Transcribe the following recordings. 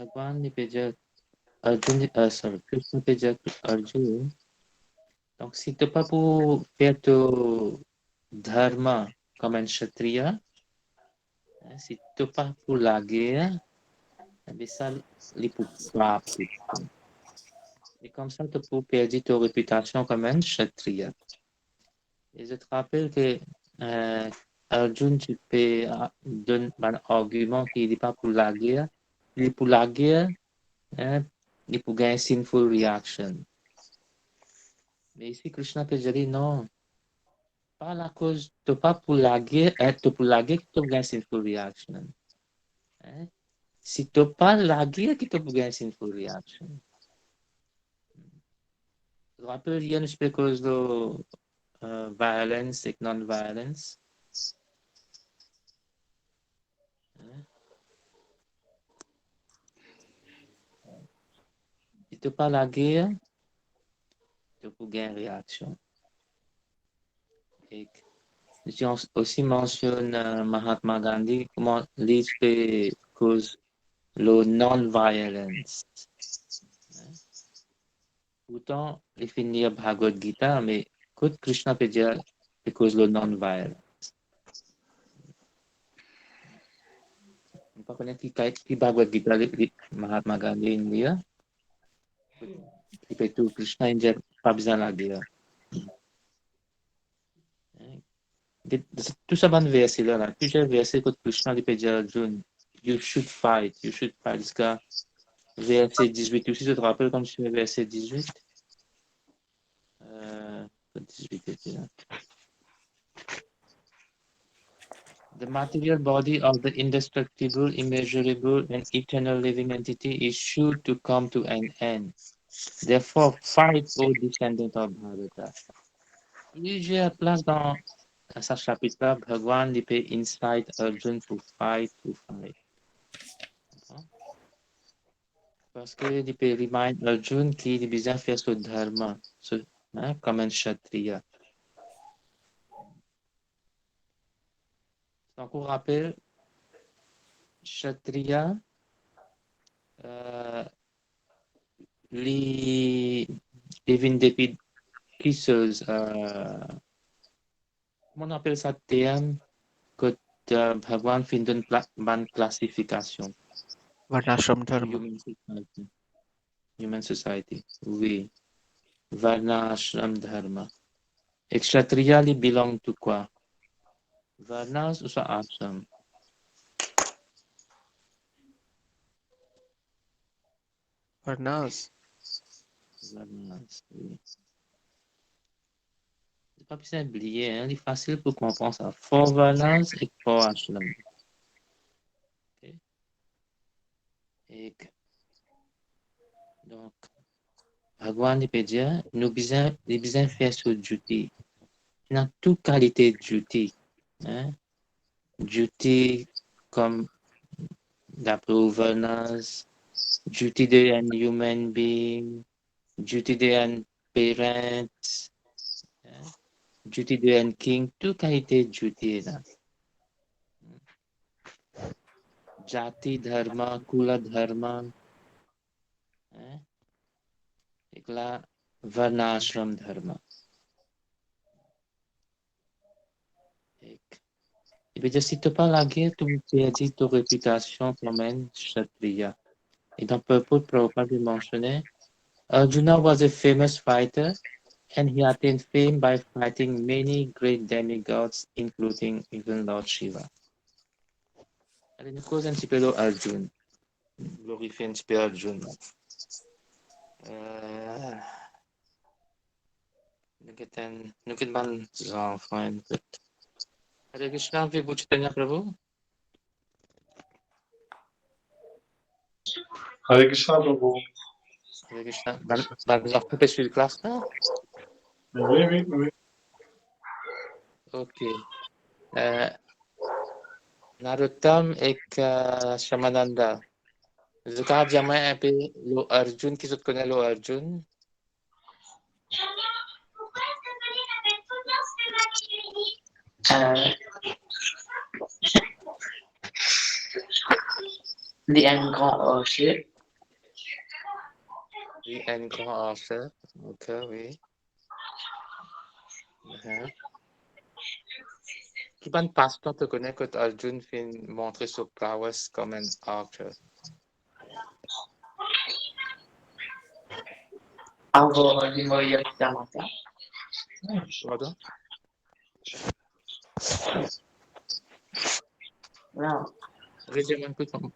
भगवान ने भेजा अर्जुन, कृष्ण भेजा Arjun. Donc, si tu n'es pas pour faire ton dharma comme un kshatriya, si tu n'es pas pour la guerre, eh ça, les pour frapper. Et comme ça, tu peux perdre ta réputation comme un kshatriya. Et je te rappelle que Arjun, tu peux donner un argument qu'il n'est pas pour la guerre. Il est pour la guerre, hein, il est pour gagner sinful reaction. Mais ici, Krishna peut dire non, pas la cause, tu pas pour la guerre, tu pour la guerre que tu gagnes sinful reaction. Hein? Si tu pas la guerre que tu gagnes sinful reaction. Je rappelle, il y a une cause de violence et non-violence. Hein? Si tu pas la guerre, tu peux gagner réaction. Et j'ai aussi mentionné Mahatma Gandhi, comment l'esprit cause le non-violence. Pourtant, il finit Bhagavad Gita, mais quand Krishna peut dire cause le non-violence. On ne connaît pas qui Bhagavad Gita, Mahatma Gandhi, India. Il peut tout, Krishna, il dit pas besoin de la guerre. Tout ça, bon verset là, plusieurs versets que Krishna lui peut dire à Arjuna, you should fight. Jusqu'à verset 18. Aussi, je te rappelle comme sur verset 18. 18 était là. The material body of the indestructible, immeasurable, and eternal living entity is sure to come to an end. Therefore, fight, O descendant of Bharata. J'ai la place dans ce chapitre-là, Bhagwan il peut incite Arjun to fight. Parce qu'il peut remind Arjun qu'il a besoin de faire ce dharma, comme un kshatriya. Donc, on rappelle, kshatriya, les divines kisses, comment on appelle ça, terme, que Bhagwan fait une bonne classification. Varnashram Dharma. Human society, oui. Varna, ashram, dharma. Et kshatriya, il belong to quoi? Varnas ou ça ashram? Varnas. Varnas, oui. C'est pas plus oublier, hein? Il est facile pour comprendre ça. Four Varnas et four ashram. Okay. Et donc, Bhagwan peut dire, nous avons besoin faire ce duty. Il a toute qualité de duty. Hein? Duty comme d'après Varnas, duty d'un human being, duty d'un parent, hein? Duty d'un king, toute qualité de duty est là. Jati dharma, kula dharma, hein? Et là, varnashram dharma. Et bien, si tu n'as pas la guerre, tu perdis ta réputation comme un kshatriya. Et dans Purport, Prabhupada mentionné, Arjuna was a famous fighter and he attained fame by fighting many great demigods, including even Lord Shiva. Allez, nous causons un petit peu d'Arjuna. Glorifier un petit peu Arjuna. Nous avons des enfants. Hare Krishna, Vibhu Chaitanya Prabhu. Hare Krishna, Prabhu. Hare Krishna. Vous avez suivi la classe là? Oui. Ok. Narottam et Shamananda. Je vais dire un peu le Arjun, qui se connaît le Arjun. The N grand rocher. Oui, un grand Arthur. Ok, oui. Qui bonne passe-temps te connaît que Arjun fait montrer son prowess comme un archer? Avoir du moyen supplémentaire. Pardon? Non. Redis-moi un peu, on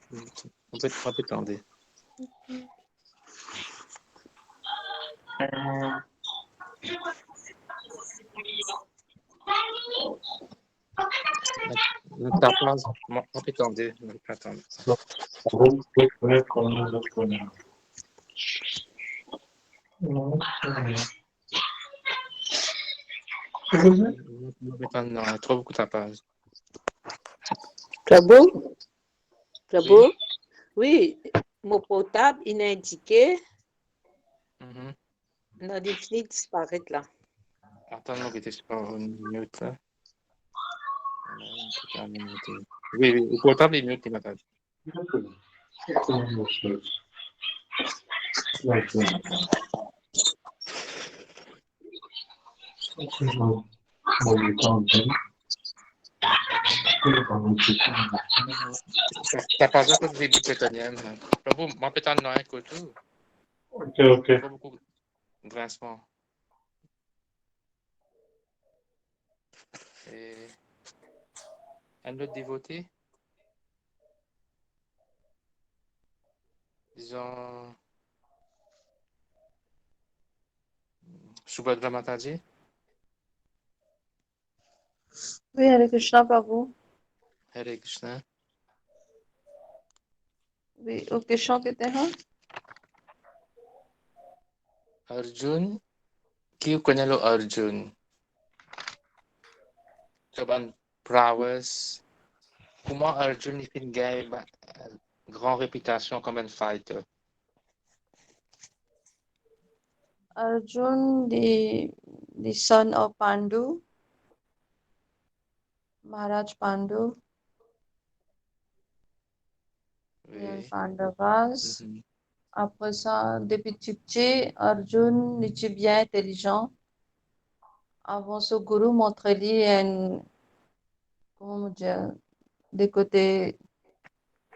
peut attendre. Ta phrase, on peut attendre. On peut attendre. Vous pouvez connaître comme nous autres connaissons. Non, c'est rien. On peut attendre, non, trop beaucoup ta phrase. Prabhu, Prabhu, Oui. oui, mon portable, il est indiqué Mhm. dans des fenêtres disparaître là. Attends-moi que tu sois en mute là. Oui, oui, le portable est mute, il m'a dit. T'as pas besoin que tu débutes pétanienne. Prabhu, moi pétane non, écoute tout. Ok, ok. Pas beaucoup de grincement. Et un autre dévoté, disons, Subhadra Mataji. Oui, Hare Krishna, Prabhu. Hare Krishna. Oui, aux questions que tu as. Arjun, qui connaît le Arjun? Chaban prowess. Comment Arjun il fait une grande réputation comme un fighter? Arjun, the son of Pandu, Maharaj Pandu, Oui. Pandavas. Mhm. Après ça, depuis tout petit, Arjun était bien intelligent. Avant ce guru montrer-lui comment dire, des côtés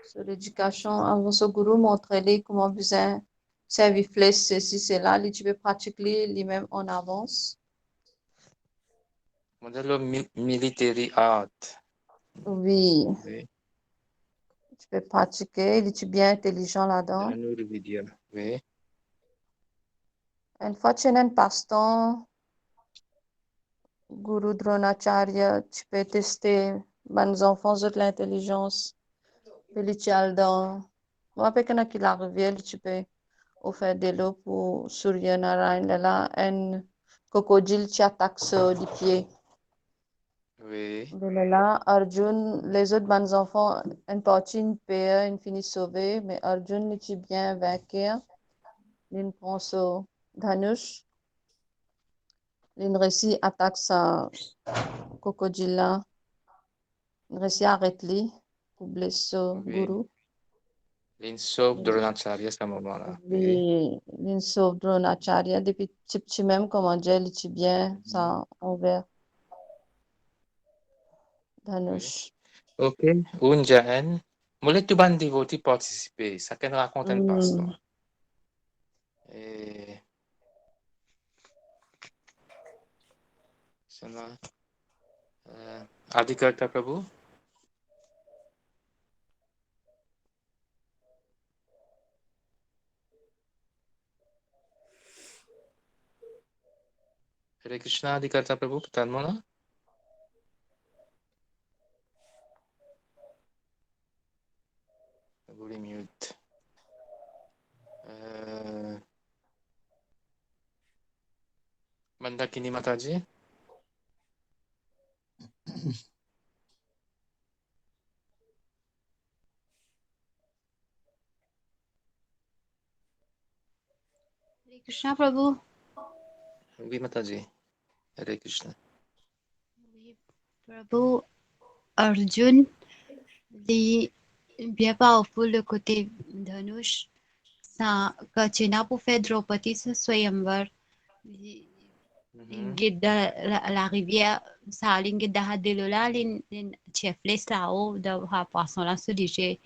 sur l'éducation. Avant ce guru montrer-lui comment besoin servir flèche, ceci, cela. Tu peux pratiquer lui-même en avance. Modèle military art. Oui, Oui. tu peux pratiquer. Il est bien intelligent là-dedans. Un autre vidéo. Oui. Une fois que tu as un passe-temps, Guru Dronacharya, tu peux tester les enfants de l'intelligence. Puis dans moi, quand il arrive, tu peux offrir de l'eau pour Surya Narayan. Là, un crocodile qui attaque sur les pieds. Oui. Là, Arjun, les autres bons enfants, une partie, une paix, une finit sauvée, mais Arjun est bien vaincu. Il prend son dhanush. Il réussit à attaquer sa crocodile là. Il réussit à arrêter pour blesser le Oui. guru. Il sauve Dronacharya à ce moment-là. Oui. Il sauve Dronacharya depuis petit même, comment dire, il est bien, ça envers Dhanush. Ok. Unjahan. Mulai tu ban devotee participer. Ça qu'elle raconte un passe-temps. Et c'est là. Adhikar Prabhu. Hare Krishna Adhikar Prabhu. Peut-être là. Vous les mute. Mandakini Mataji. Hare Krishna Prabhu. Oui, Mataji. Hare Krishna. Oui, Prabhu Arjun, the bien powerful le côté Dhanush. Ça, quand tu n'as pas fait Draupadi ce Swayamvar, Mhm. la rivière, ça lingue de Hadelola, lin chefles là-haut, de la poisson là se dirige.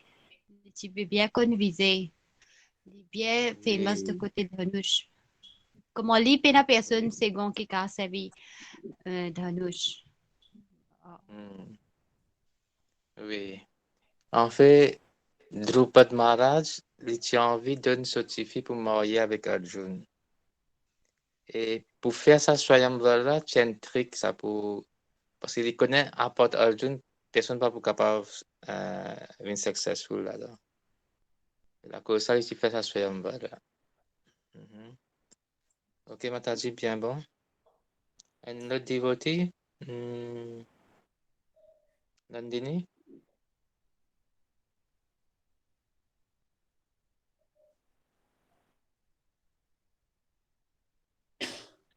Tu peux bien conviser, bien famous de Oui. côté Dhanush. Comment les pena personne second qui a servi Dhanush. Hmm. Oui. En fait, Drupad Maharaj, il tient envie de se pour marier avec Arjun. Et pour faire ça, Swayamvara, tu as un trick, ça pour... Parce qu'il connaît, à part Arjun, personne n'est pas capable d'être successful là-dedans. La cause ça, il fait ça, Swayamvara. Mhm. Ok, Mataji, bien bon. Un autre devotee, Nandini?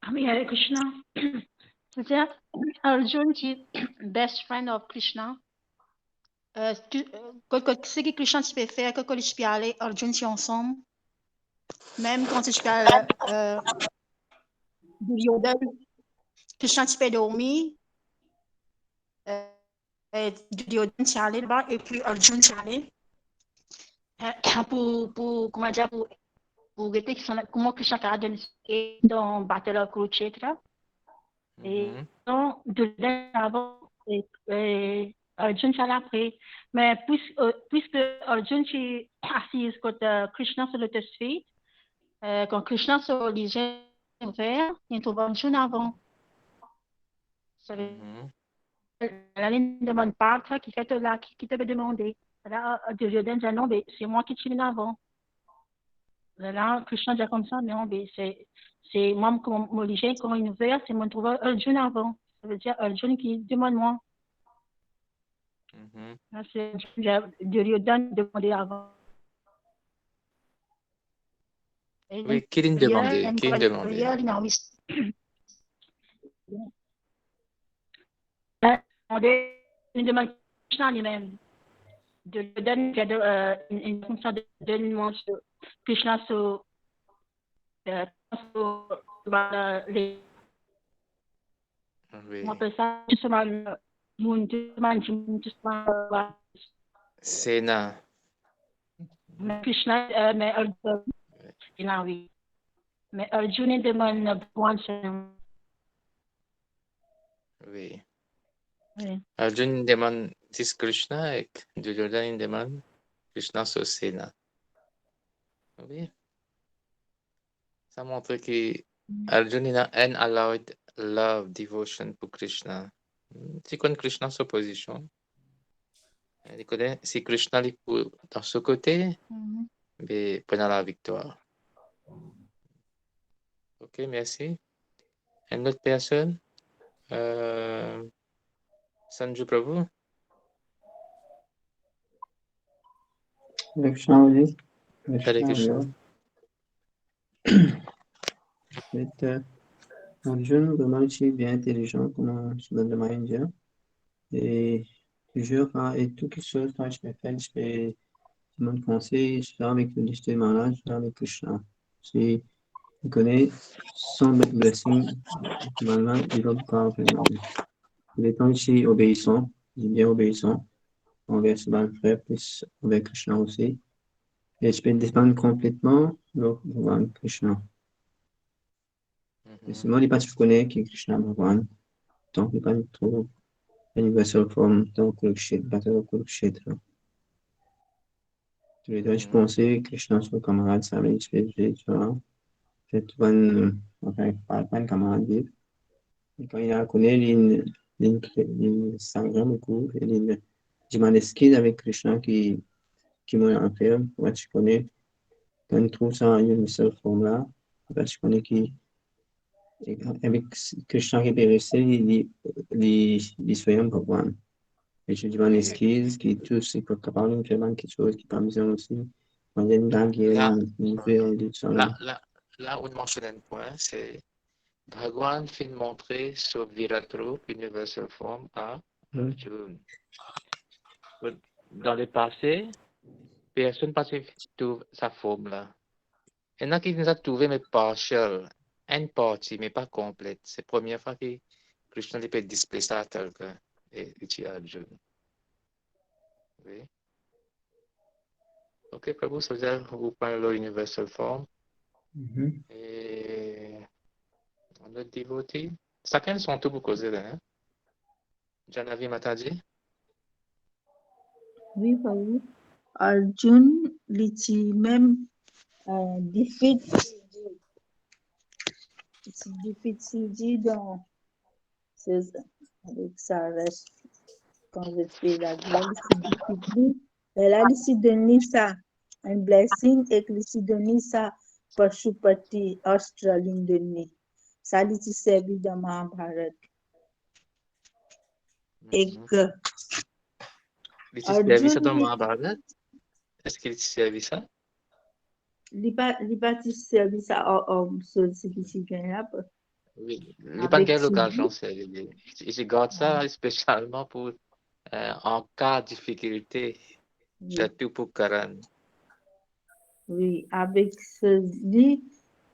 Ami Hare Krishna. C'est-à-dire, Arjun qui est best friend of Krishna. Ce que Krishna tu peux faire, que tu peux aller, Arjun tu ensemble. Même quand tu peux aller Duryodhana, Krishna tu peux dormir. Duryodhana tu aller là-bas et puis Arjun tu aller. Comment dire, pour rester comment Krishna a donné dans Battle of Kurukshetra. Et donc, de l'avant, Arjun s'en après. Mais puisque Arjun est assis contre Krishna sur le lotus feet, quand Krishna se religiait vers, il trouve Arjun avant. La ligne ne demande pas qui fait là, qui te veut demander. Là, Duryodhana dit non, mais c'est moi qui suis avant. Là, Krishna dit comme ça, non, mais c'est moi, comme religieux, quand il veut, c'est moi qui trouve Arjun avant. Ça veut dire Arjun qui demande moi. Là, c'est Duryodhana demandé avant. Oui, qui l'a demandé? Qui l'a demandé? Une demande Krishna lui-même. Duryodhana qui a une fonction de demande sur Krishna sur les. On appelle ça justement Sena. Krishna, mais Arjun, il a oui. Mais Arjun demande point. Oui. Oui. Arjun demande 10 Krishna et Duryodhana demande Krishna sur Sena. Oui. Ça montre que Arjun a un allowed love, devotion pour Krishna. Tu connais Krishna sa position. Il connaît si Krishna est dans ce côté, mais pendant la victoire. Ok, merci. Une autre personne? Sanju Prabhu? Hare Krishna, oui. Hare Krishna. Arjun, vraiment, est bien intelligent, comme on se donne de Indien. Et toujours, et toute chose que je peux faire, je peux demander conseil, je fais avec le Dishté Maharaj, je fais avec Krishna. Si il connaît son blessing, normalement, il va pas vraiment. Il est temps que je suis obéissant, il est bien obéissant, envers son frère, plus envers Krishna aussi. Et je peux dépendre complètement de Krishna. Et sinon, les parties que je connais, qui est Krishna Bhagavan, donc il n'est pas trop universal form dans Kurukshetra, Battle of Kurukshetra. Tous les deux, je pensais que Krishna, son camarade, ça avait expliqué, tu vois. C'est enfin, pas un camarade libre. Et quand il a connu s'engramme beaucoup, il demande ce avec Krishna qui m'a enfermé, ouais, tu connais, quand il trouve ça en une seule forme là, tu connais qui, avec Krishna qui est resté, il Swayam Bhagavan. Et je demande esquisse, qui tout c'est pour capable de faire quelque chose qui pas besoin aussi. On a une blague, Là, on mentionne un point, c'est Bhagwan fait montrer sur Viratrup, Universal Form, à Arjun. Dans le passé, personne pas trouve sa forme là. Il y en a qui nous a trouvé, mais partial. Une partie, mais pas complète. C'est la première fois que Krishna peut displacer à quelqu'un. Et ici Arjuna. Oui. Ok, Prabhu, ça veut dire que vous parlez l'universal form. Et on a dévoté. Chacun son tour pour causer là. Hein? Janavi Mataji. Oui, Prabhu. Arjun, l'iti même defeat Sidi dans avec sa reste quand je fais la gloire, elle a ici donné ça un blessing et ici donné ça Pashupati Australian donné. Ça l'ici servi dans Mahabharat. Et que Il servi ça dans Mahabharat? Est-ce qu'il servi ça? Il pas servi ça sur ce qui s'y vient là. Oui, il n'y a pas de l'occasion, il garde ça spécialement pour en cas de difficulté, surtout pour Karan. Oui, avec ce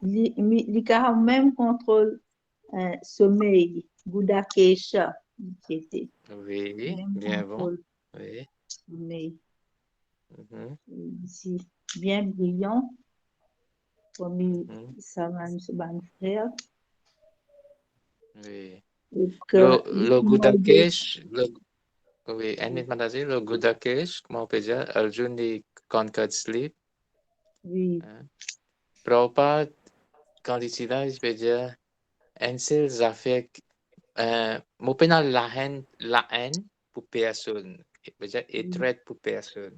il a même contrôle sommeil, Gudakesha, qui était. Oui, bien bon. Oui. Sommeil. Ici, bien brillant, comme ça va nous frère. Oui. Le Gudakesh, oui, le Gudakesh, comment on peut dire, Arjuna conquered sleep. Oui. Prabhupada, quand il dit là, il peut dire, un seul affaire, mon pénal la haine pour personne, il veut dire, et traite pour personne.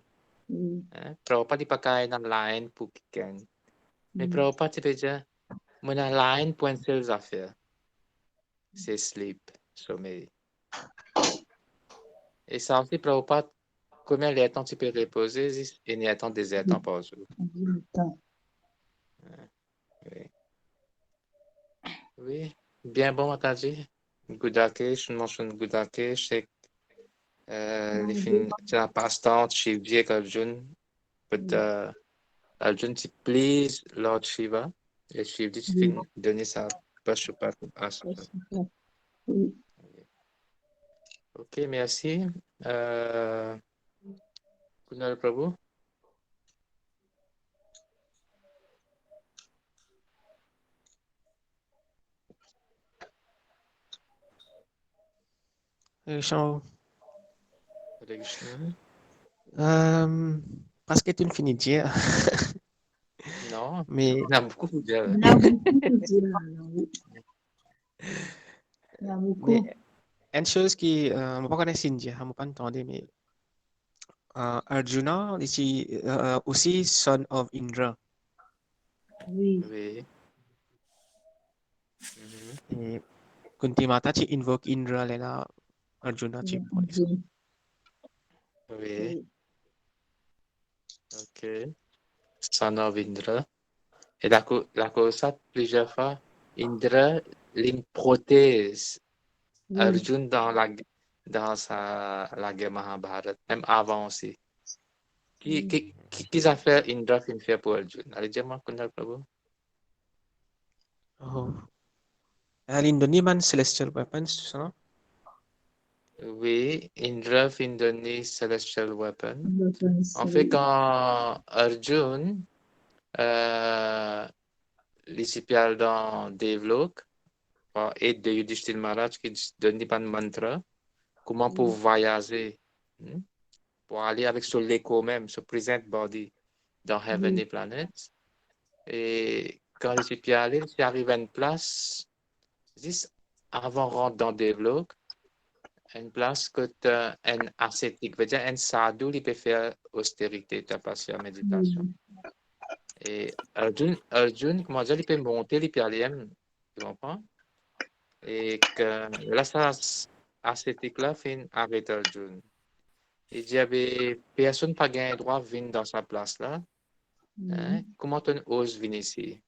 Prabhupada il pas qu'à la haine pour quelqu'un. Mais Prabhupada, il veut dire, mon la haine pour un seul affaire, c'est sleep, sommeil. Et ça aussi, Prabhupada, combien de temps tu peux reposer et n'y attendre des heures par jour. Oui. Oui, bien bon, Mataji. Gudakesh, je mentionne Gudakesh, c'est la passe-temps chez Vivek Arjun. Arjun, tu please Lord Shiva. Et Shiva, tu finis donner sa Pashupati Asana. Ok, merci. Kunal Prabhu. Parce que tu ne finis dire. Non, mais il y a beaucoup de dire. Il y a beaucoup de dire. Il y a beaucoup. Mais une chose qui, je ne pas connaître Cynthia, je ne pas entendre, mais Arjuna, ici, aussi son of Indra. Oui. Oui. Et Kunti Mata, tu invoque Indra, là, Arjuna, tu Oui. Ok. Son of Indra. Et la cause plusieurs fois, Indra l'improthèse Arjun dans la guerre Mahabharata, même avant aussi. Qui a fait Indra qui fait pour Arjun? Allez, dis-moi, Kunal Prabhu. Oh. L'Indonie man celestial weapons, ça? Oui, Indra fin donné celestial weapon. En fait, quand Arjun l'icipial dans Devlok, par aide de Yudhishthir Maharaj qui donne un mantra, comment pour voyager, pour aller avec son l'écho même, son present body dans Heavenly Planets. Et quand l'icipial arrive à une place, juste avant de rentrer dans Devlok, une place que un ascétique, veut dire un sadhu, il peut faire austérité, tu passer la méditation. Et Arjun, comment dire, il peut monter, il peut aller, tu comprends? Et que là, ça, ascétique-là, fait arrêter Arjun. Il dit, personne pas gagné droit de venir dans sa place-là. Hein? Comment tu oses venir ici?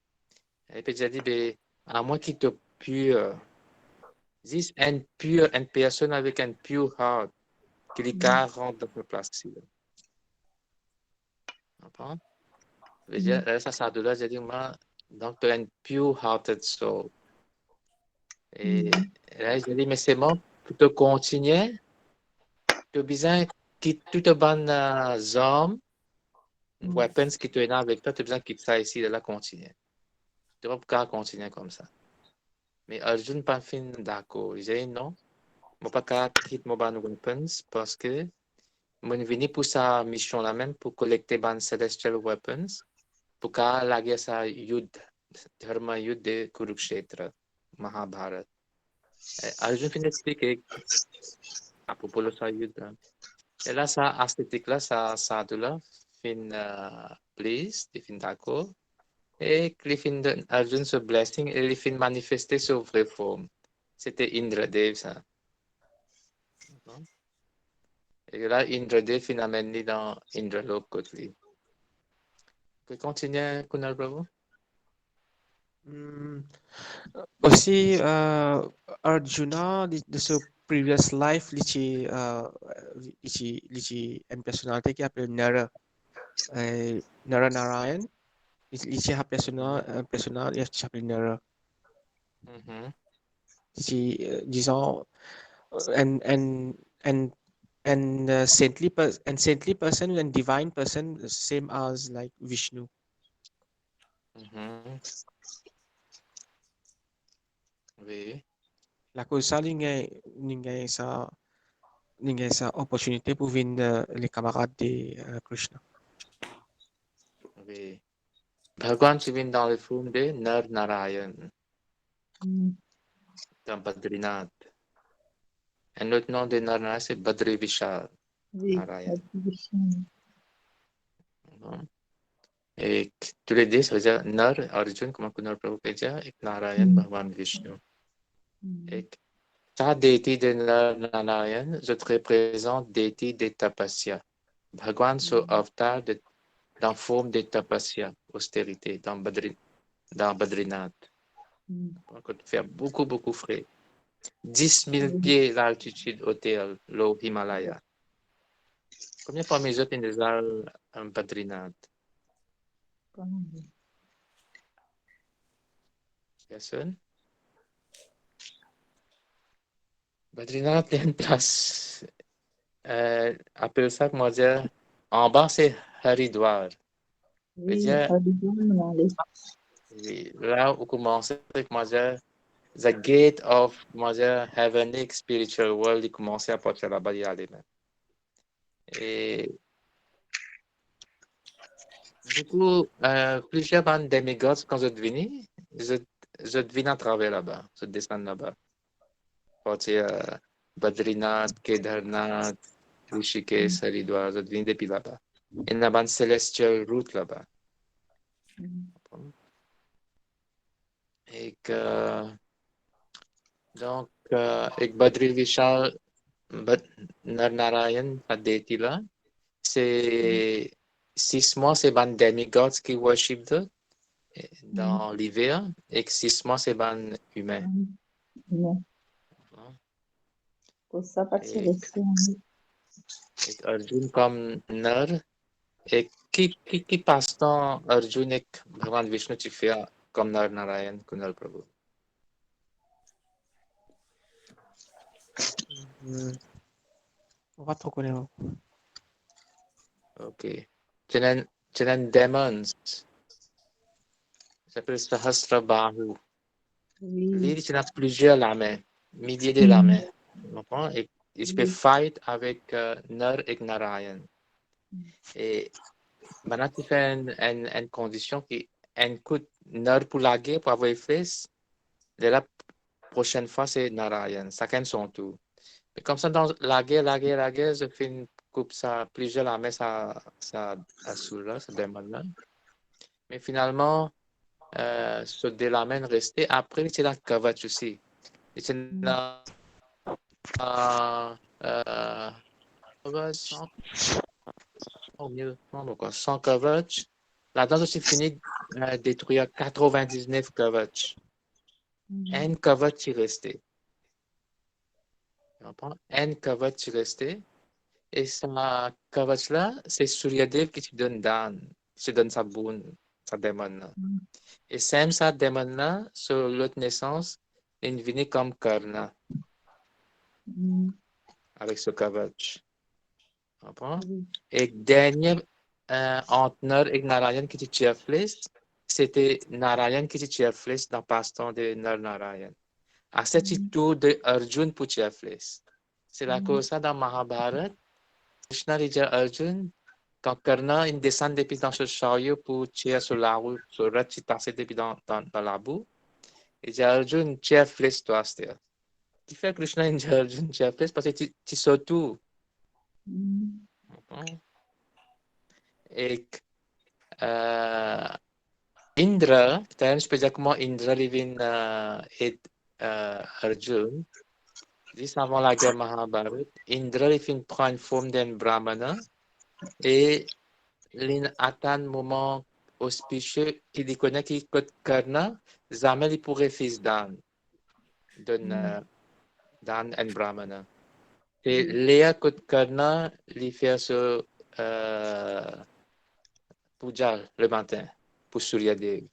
Et puis, il a dit, à moins qu'il te pure, dis une personne avec un pure heart, qu'il y rentre dans sa place ici. comprends? Je veux dire, là, ça sadhu-là, j'ai dit, moi, donc, tu as une pure-hearted soul. Et là, j'ai dit, mais c'est bon, pour te continuer, tu as besoin que tout te bonnes armes, weapons qui te viennent avec toi, tu as besoin quitter ça ici, de là, continuer. Tu ne peux pas continuer comme ça. Mais Arjun pas fin d'accord. J'ai dit non, je ne peux pas quitter mes weapons parce que je suis venu pour sa mission là même, pour collecter les celestial weapons, pour que la guerre sa yuddh, dharma yuddh de Kurukshetra, Mahabharat. Arjun fin expliquer à propos de sa yuddh. Et là, ça, esthétique là, ça sadhu là, fin please, fin d'accord. Et les fins d'Arjun se blessing et les fins manifester sur vraie forme. C'était Indradev, ça. Et là, Indradev fin amené dans Indralok Kotli. Tu peux continuer, Kunal Prabhu? Aussi, Arjuna de ce previous life, lici une personnalité qui s'appelle Nara, Nara Narayan. Lici un personnage qui s'appelle Nara. Disons, and saintly person and divine person, same as like Vishnu. Oui. La cause ça, ninguém sa opportunité pour venir les camarades de Krishna. Oui. Bhagwan se vient dans le forme de Nar Narayan, dans Badrinath. Et l'autre nom de Nar Narayan, c'est Badri Vishal Narayan. Et tous les deux, ça veut dire Nar, Arjun, comme Kunal Prabhu peut dire, et Narayan, Bhagwan Vishnu. Et ta déité de Nar Narayan, je te représente déité de Tapasya. Bhagwan se avatar dans forme de Tapasya, austérité, dans Badrinath. Donc, on fait beaucoup frais. 10 000 pieds d'altitude hôtel, l'eau Himalaya. Combien de fois mes autres dans un Badrinath? Personne? Badrinath, il y a une place. Appelle ça, comment dire, en bas, c'est Haridwar. Oui, C'est-à-dire, oui, là où commence, comment dire, the gate of, comment dire, heavenly spiritual world, il commençait à partir là-bas, il y aller même. Et beaucoup, plusieurs bandes demigods, quand je devinais, je devine à travers là-bas, je descends là-bas. Partir Badrinath, Kedarnath, Rishikesh, Haridwar, je devine depuis là-bas. Il y a une bande celestial route là-bas. Et que, donc, avec Badri Vishal, Narayan, la déité là, c'est 6 mois, c'est ban demigods qui worship dans l'hiver, et 6 mois, c'est ban humain. Non. Pour ça, pas Et Arjun comme Nar, et qui passe dans Arjun et Bhagavan Vishnu, tu fais comme Nar Narayan, Kunal Prabhu? On va trop connaître. Ok. Tu as demons. Ça s'appelle Sahasra Bahu. Lui, tu as plusieurs lames, milliers de lames. Tu comprends? Et tu peux fight avec Nar et Narayan. Et maintenant, tu fais une condition qui coûte Nar pour la guerre, pour avoir fils. Et la prochaine fois, c'est Narayan. Chacun son tour. Et comme ça, dans la guerre, je fais une coupe, ça, plusieurs lames, ça assure, ça demande là. Mais finalement, ce de la main resté. Après, c'est la Kavach aussi. C'est la Kavach, sans Kavach. Là-dedans, aussi fini détruire 99 Kavach. Un Kavach qui restait. Un Kavach qui restait. Et ce Kavach-là, c'est Suryadev qui te donne Dan. se donne sa boune, sa démon là. Et Sam, sa démon là, sur l'autre naissance, il venait comme Karna, avec ce Kavach. Comprends? Et dernier enteneur avec Narayan qui était Cheerfless, c'était Narayan qui était Cheerfless dans Passe-temps de Narayan. À cet tour de Arjun pour Cheerfless. C'est la cause ça dans Mahabharat. Krishna dit à Arjun, quand Karna il descend depuis dans ce chariot pour tirer sur la route, sur le qui passait depuis dans la boue, il dit à Arjun, Cheerfless toi, c'est. Qui fait Krishna il dit à Arjun, Cheerfless parce que tu sautes tout. Et Indra, peut-être je peux dire comment Indra vient et Arjun, juste avant la guerre Mahabharat, Indra prend une forme d'un brahmana et il atteint un moment auspicieux qu'il connaît qui est Karna, jamais il pourrait fils Dan un brahmana. Et Léa Karna, il fait ce puja le matin pour Surya Dev.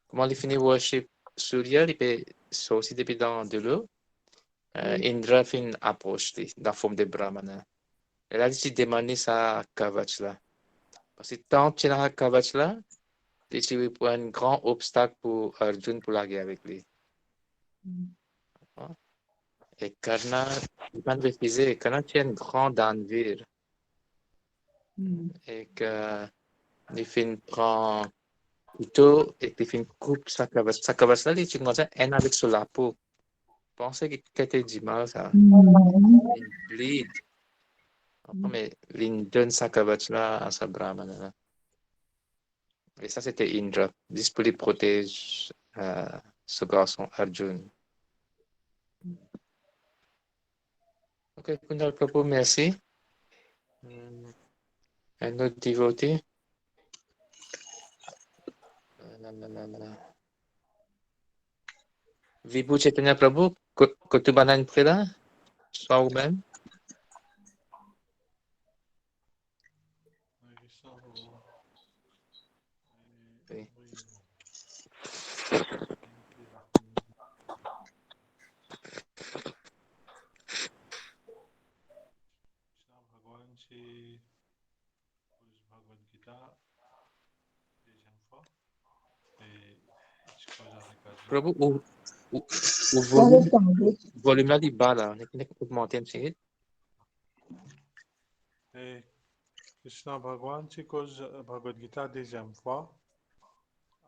Comment il finit worship Surya, il peut sortir depuis dans de l'eau. Indra fait une approche dans la forme de brahmana. Et là, il demande sa kavach là. Parce que tant que tu as kavach là, tu pour un grand obstacle pour Arjun pour la guerre avec lui. Et Karna, il va refuser. Karna tient un grand danvir. Et que il fait une prend couteau et il fait une coupe sa kavach. Sa kavach là, il commence à en avec sur la peau. Pensez que c'était du mal ça. Il bleed. Mais il donne sa kavach là à sa brahmana. Et ça, c'était Indra, juste pour les protéger ce garçon Arjun. Ok, Kundal Prabhu, merci. Un autre devotee. Vibhu Chaitanya Prabhu, Kutubanan Preda, soit vous-même. Oui. Prabhu, o volume là, il bas là. On est pour monter un petit Krishna Bhagwan, c'est cause Bhagavad Gita deuxième fois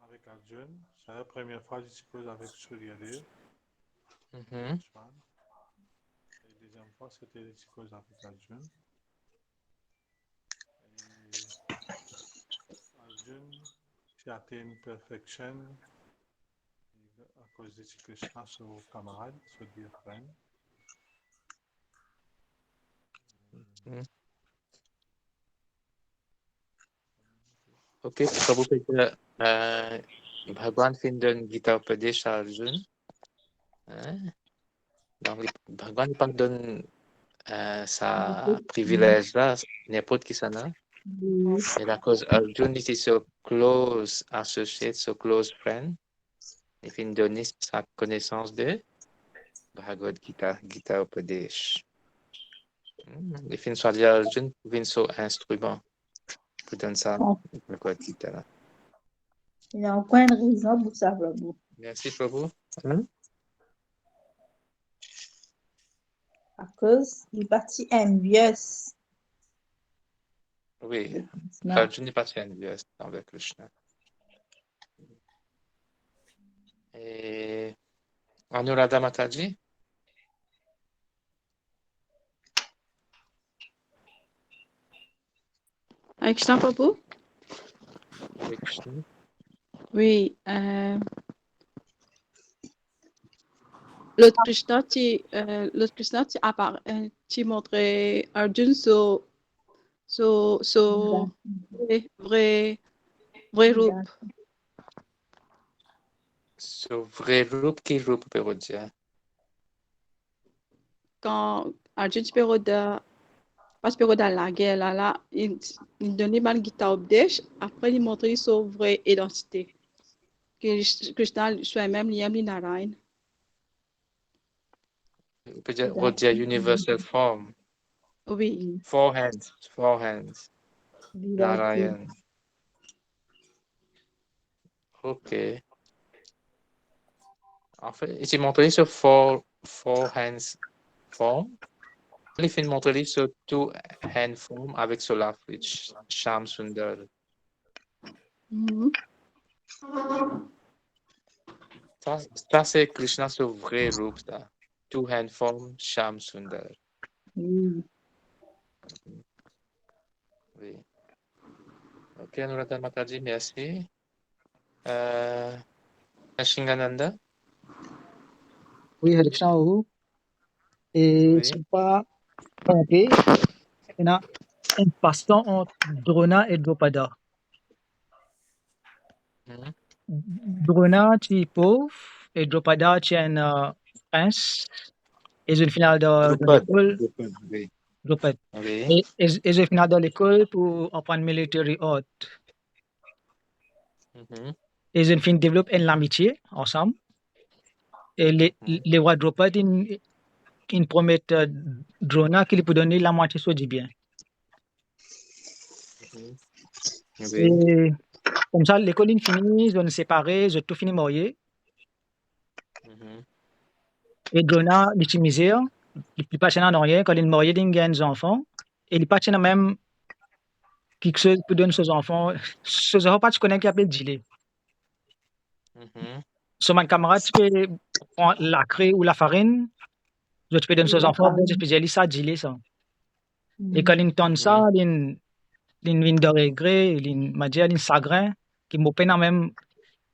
avec Arjun. C'est la première fois que je cause avec Suryadev. Et deuxième fois, c'était les causes avec Arjun. Et Arjun, qui a atteint une perfection à cause de Krishna, son camarade, son dear friend. Ok, Prabhu peut dire Bhagwan fait une Gita Upadesh à Arjun. Donc, Bhagwan ne donne sa privilège là, n'importe qui ça n'a. Et la cause Arjun était so close associate, so close friend. Il fait donner sa connaissance de Bhagavad Gita, Gita Upadesh. Il fait soit dire Arjun pour une so instrument pour donner ça Bhagavad Gita là. Il y a encore une raison pour ça, Prabhu. Merci Prabhu. À cause il est parti envieux. Oui, Arjun n'est pas envieux envers Krishna. Et Anuradha Mataji. Avec Krishna Prabhu? Oui, Krishna. Oui. L'autre Krishna, tu montrais Arjun sur vrai route. So vrai route qui route peut dire. Quand Arjun peut parce que dans la guerre, là, il donnait mal guitare au Bdesh, après il montrait sa vraie identité. Que Krishna soi-même, il aime Narayan. Peut-être on dit universal form. Oui. Four hands. Narayan. Ok. En fait, il montré sur four hands form. Il fait montrer sur two hand form avec Solar Flitch, Sham Sundar. Ça c'est Krishna sur vrai route là. Two hand form, Sham Sundar. Oui. Ok, Anuradha Mataji, merci. Shingananda. Oui, Hare Krishna, et c'est pas trompé. Il y a un passe-temps entre Drona et Drupada. Drona, tu es pauvre, et Drupada, tu es un prince. Et une finale de l'école. Drupad. Et une finale de l'école pour apprendre military art. Et une fin développe une amitié ensemble. Et les rois Drupad, ils promettent Drona qu'il peut donner la moitié soit du bien. Et comme ça, l'école est finie, ils ont séparé, ils ont tout fini marié. Et Drona, il est misère, il n'est pas en rien, quand il est marié, il gagne des enfants. Et il n'est pas même quelque chose pour donner ses enfants. Ses enfants, tu connais qui appelle Gillet. Sur mon camarade, tu peux prendre la craie ou la farine, tu peux donner ses enfants, bon, je peux dire ça, Gillet, ça. Et quand il entend ça, il vient de regret, il m'a dit, il chagrin, qui m'a peine même,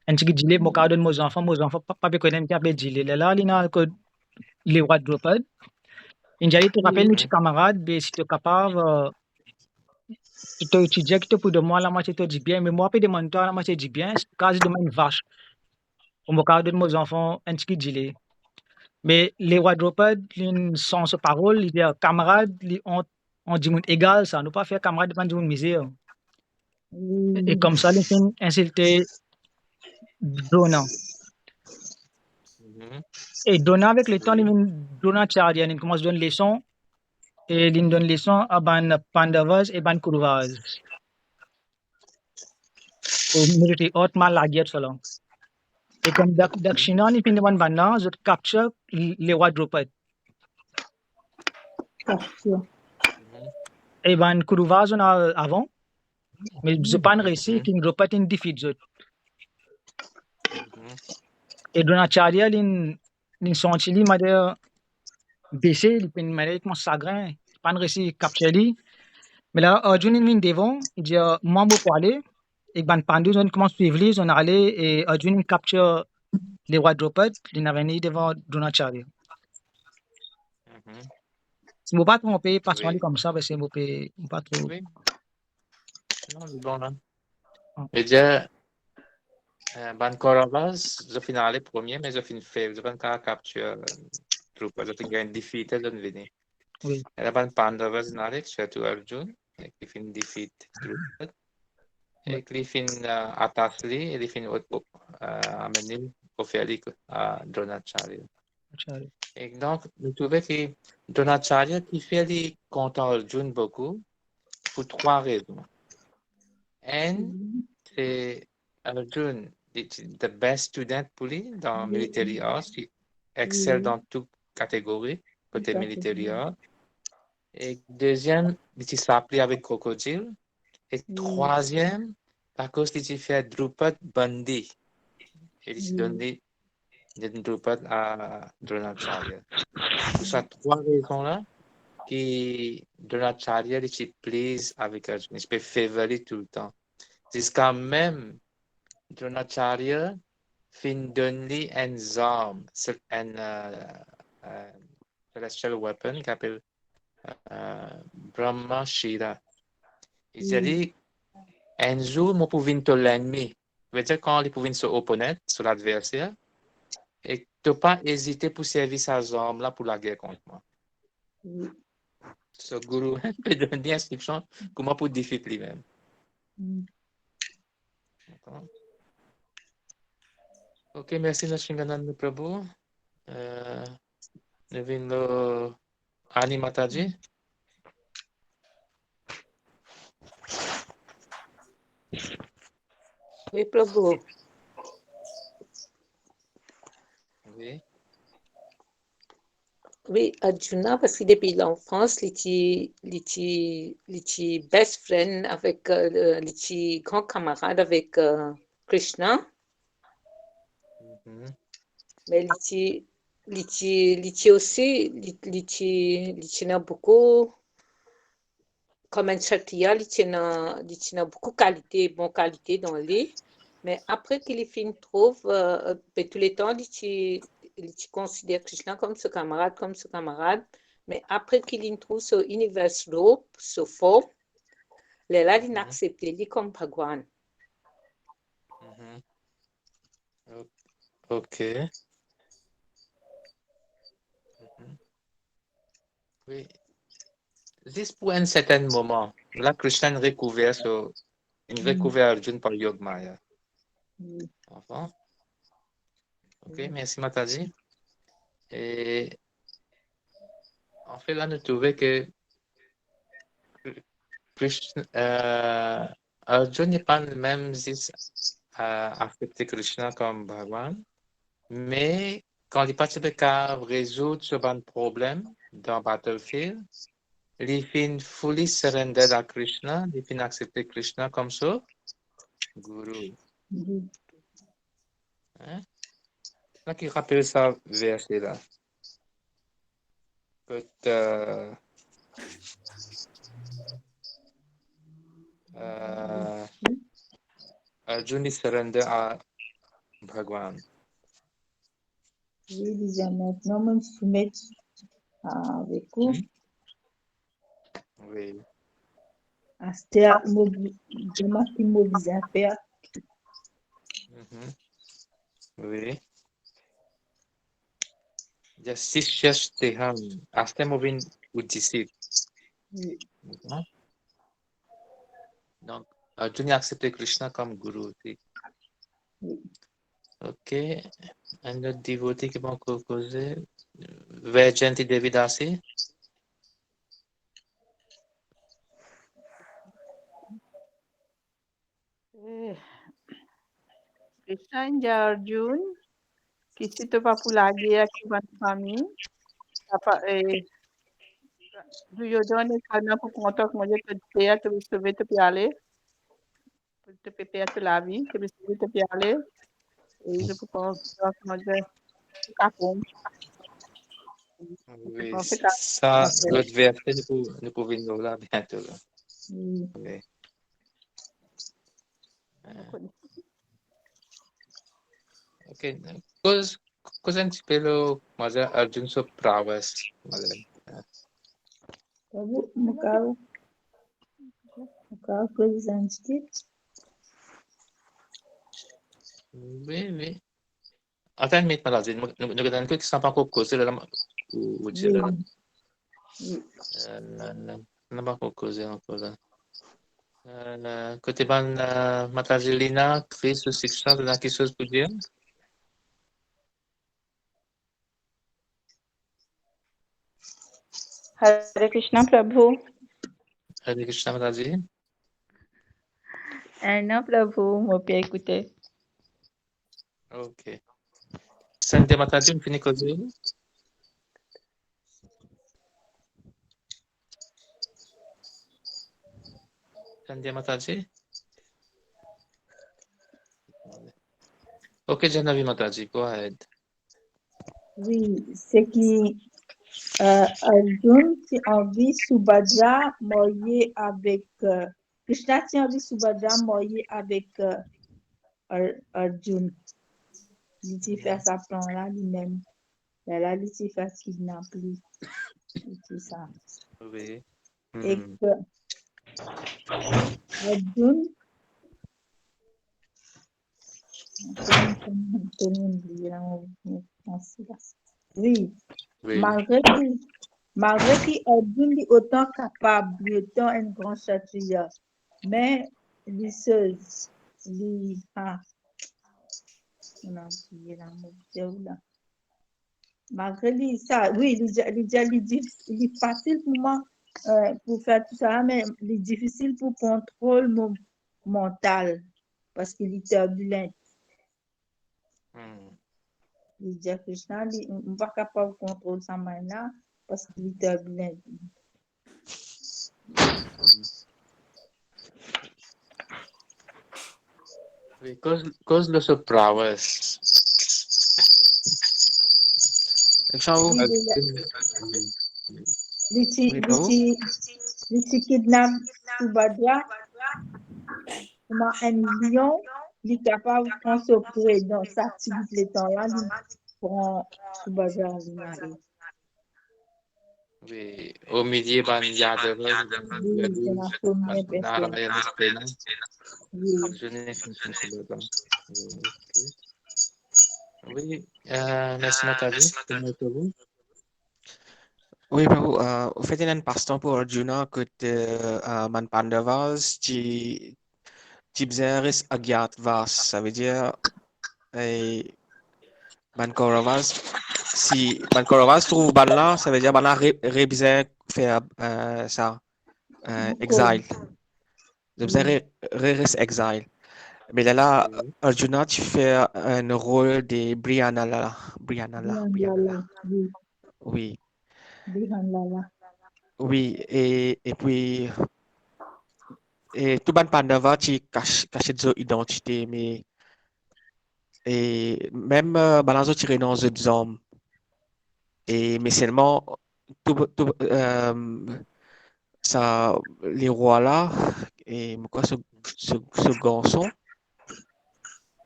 un petit Gillet, mon cadeau de mes enfants, pas connaître qui appelle Gillet. Là, il est roi de Drupad. Il dit, tu rappelles, nos petits camarades, si tu es capable, tu te étudies, tu peux de moi, la moitié te dit bien, mais moi, je peux demander toi, la moitié dit bien, c'est quasi de une vache. Pour mon cadeau de mes enfants, un petit Gillet. Mais les rois de Drupad, sans ce parole, ils disent camarades, on dit égal, ça, ne pas faire camarade, on dit misère. Et comme ça, ils ont insulté Drona. Et Drona, avec le temps, Drona Charya, il commence à donner leçons, et il donne leçons à Ban Pandavas et Ban Kauravas. Au militaire, autre mal la guerre, cela. Et comme Dakshina, il finit de Banna, je capture les rois de Drupad. Et Ban Kauravas, on a avant, mais je n'ai pas réussi, qu'il Drupad une défaite. Et Dronacharya, il senti lui, m'a baissé, il m'a dit mon chagrin, il pas réussi à capturer. Mais là, Arjun il vient devant, il dit moi je peux aller. Et Ban Pandu, on commence à suivre, on est allé et Arjun il capture les rois de Drupad, il est venu devant Dronacharya. Si je ne pas tromper, pas se comme ça, parce que je ne pas trop. Oui. Non, c'est bon là. Et dire, Ban Kauravas, je finis aller premier, mais je finis faible. Je ne vais pas capturer Drupad. Je finis une défaite, je ne viens. Oui. Et Ban Pandavas, je n'allais que Arjun, et il finit défaite Drupad. Et il finit Atasli, et il finit amener au Félix à Dronacharya. Et donc, vous trouvez que Dronacharya qui fait contre Arjun beaucoup pour trois raisons. C'est Arjun, the best student pour lui dans military arts, qui excelle dans toute catégorie côté military arts. Et deuxième, il s'applique avec Crocodile. Et troisième, à cause qu'il fait Drupad Bandi. Et il donne Drupad à Dronacharya. Pour ces trois raisons-là, qui Dronacharya il plaise avec Arjun, il peut favoriser tout le temps. Jusqu'à même Dronacharya fin donner une arme, un celestial weapon qui s'appelle Brahma Shira. Il dit, un jour, je peux venir l'ennemi. Ça veut dire quand il peut venir sur l'opponent, sur l'adversaire, et tu n'as pas hésité pour servir ces armes-là pour la guerre contre moi. ce guru peut donner instruction comment pour défier lui-même. D'accord. Ok, merci Nashingananda Prabhu. Nevin Ani Mataji. Oui, Prabhu. Oui. Oui, Arjuna, parce que depuis l'enfance, il était best friend avec, il était grand camarade avec Krishna. Mais il était aussi, il était beaucoup, comme un kshatriya, il était beaucoup qualité, bonne qualité dans lui. Mais après qu'il finit trouve, tous les temps, il considère Krishna comme ce camarade. Mais après qu'il trouve ce univers lourd, ce faux, là, il n'accepte lui comme Bhagwan. Ok. Oui. Juste pour un certain moment, là, Krishna recouvert Arjuna par Yogamaya. Enfin. Ok, merci Mataji. Et en fait, là, nous trouvons que Arjuna n'est pas le même à accepter Krishna comme Bhagwan, mais quand il participe à résoudre ce problème dans Battlefield, il finit fully surrendered à Krishna, il finit accepter Krishna comme son guru. Hein? Là, qui rappelle ça verset là. Arjuna surrender à Bhagwan. Oui, déjà maintenant, je me soumets avec vous. Oui. Aster, vraiment qui m'oblige à faire. Oui. Just Teham. Aster moving Uddhisi. Oui. Donc, Arjuna accepte Krishna comme guru aussi. Oui. Ok. Un autre devotee qui m'a causé. Vajanti Devidasi. Krishna et Arjun, qui s'était pas pour la guerre qui va de famille. Duryodhana est quand pour contact que moi je te paye, tu veux sauver te pialer. Te payer la vie, tu veux sauver te pialer. Et je pense que moi je capon. Oui, ça, l'autre verset, nous pouvons nous là bientôt. Là. Oui. Ok. Cause un petit peu le maza Arjun so prowess. Mukau coisas antigas. Oui. Attends, mais maladie. Nous avons que qui sont pas encore causés là. Ou dire là. Non pas encore causé encore là. Côté ban Matajelina, Chris ou Siksha, vous avez quelque chose pour dire? Hare Krishna Prabhu. Hare Krishna Mataji. Non Prabhu, moi peux écouter. Ok. Sandhya Mataji, vous finissez causer? Sandhya Mataji? Ok, Janavi Mataji, go ahead. Oui, c'est qui Arjun qui envie Subhadra marié avec Krishna qui envie Subhadra marié avec Arjun. Il fait ça plan là lui-même. Là, il fait ce qu'il n'a plus. C'est ça. Oui. Et que Arjun oui, malgré tout, Malgré qu'il est autant capable, il est autant un grand châtilleur, mais on a oublié la mot, c'est où là? Malgré ça, oui, il est facile pour moi pour faire tout ça, mais il est difficile pour contrôle mon mental parce qu'il est turbulent. Lydia Krishna, on ne va pas capable de contrôler sa main là parce qu'il est turbulent. Oui, cause de ce prowess. Il kidnappe Subhadra comme un lion, il est capable de consacrer dans sa activité temps-là, il prend Subhadra en Oui, au milieu, il y a de oui, c'est la première personne. Narayana Spena. Oui. Je n'ai qu'une seule dent. Oui, merci Nathalie. Comment êtes-vous? Oui, Prabhu, au fait, il y a un passe-temps pour Arjuna que Man Pandavas, qui faisait Agyatavas. Ça veut dire, Man Kauravas, si Man Kauravas trouve ban là, ça veut dire ban là révisé faire ça, exile. Ça veut dire exile. Mais là, Arjuna, tu fais un rôle de Brianala. Oui. Oui, et puis, tout ban Pandava, tu caches son identité, mais et même Balanzo tiré dans les hommes. Mais seulement, ça, les rois là, et quoi, ce garçon,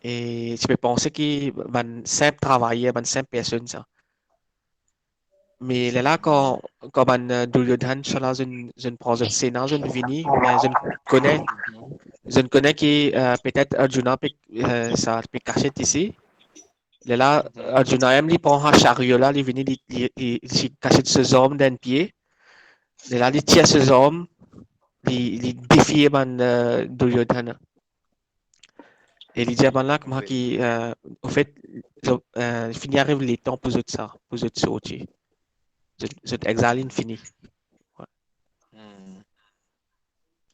et tu peux penser qu'il va simple travailler, va simple personne, ça. Mais là, quand Duryodhan, je ne prends un Sénat, je ne vini, mais je ne connais qui peut-être Arjuna, ça peut cacher ici. Là, Arjuna aime, il prend un chariot là, il vient, il cache ses hommes d'un pied. Et là, il tire ses hommes, il défie Duryodhana. Et il dit à là, comment qui, au fait, il finit arrive les temps pour ça, pour sortir. Cet exil fini.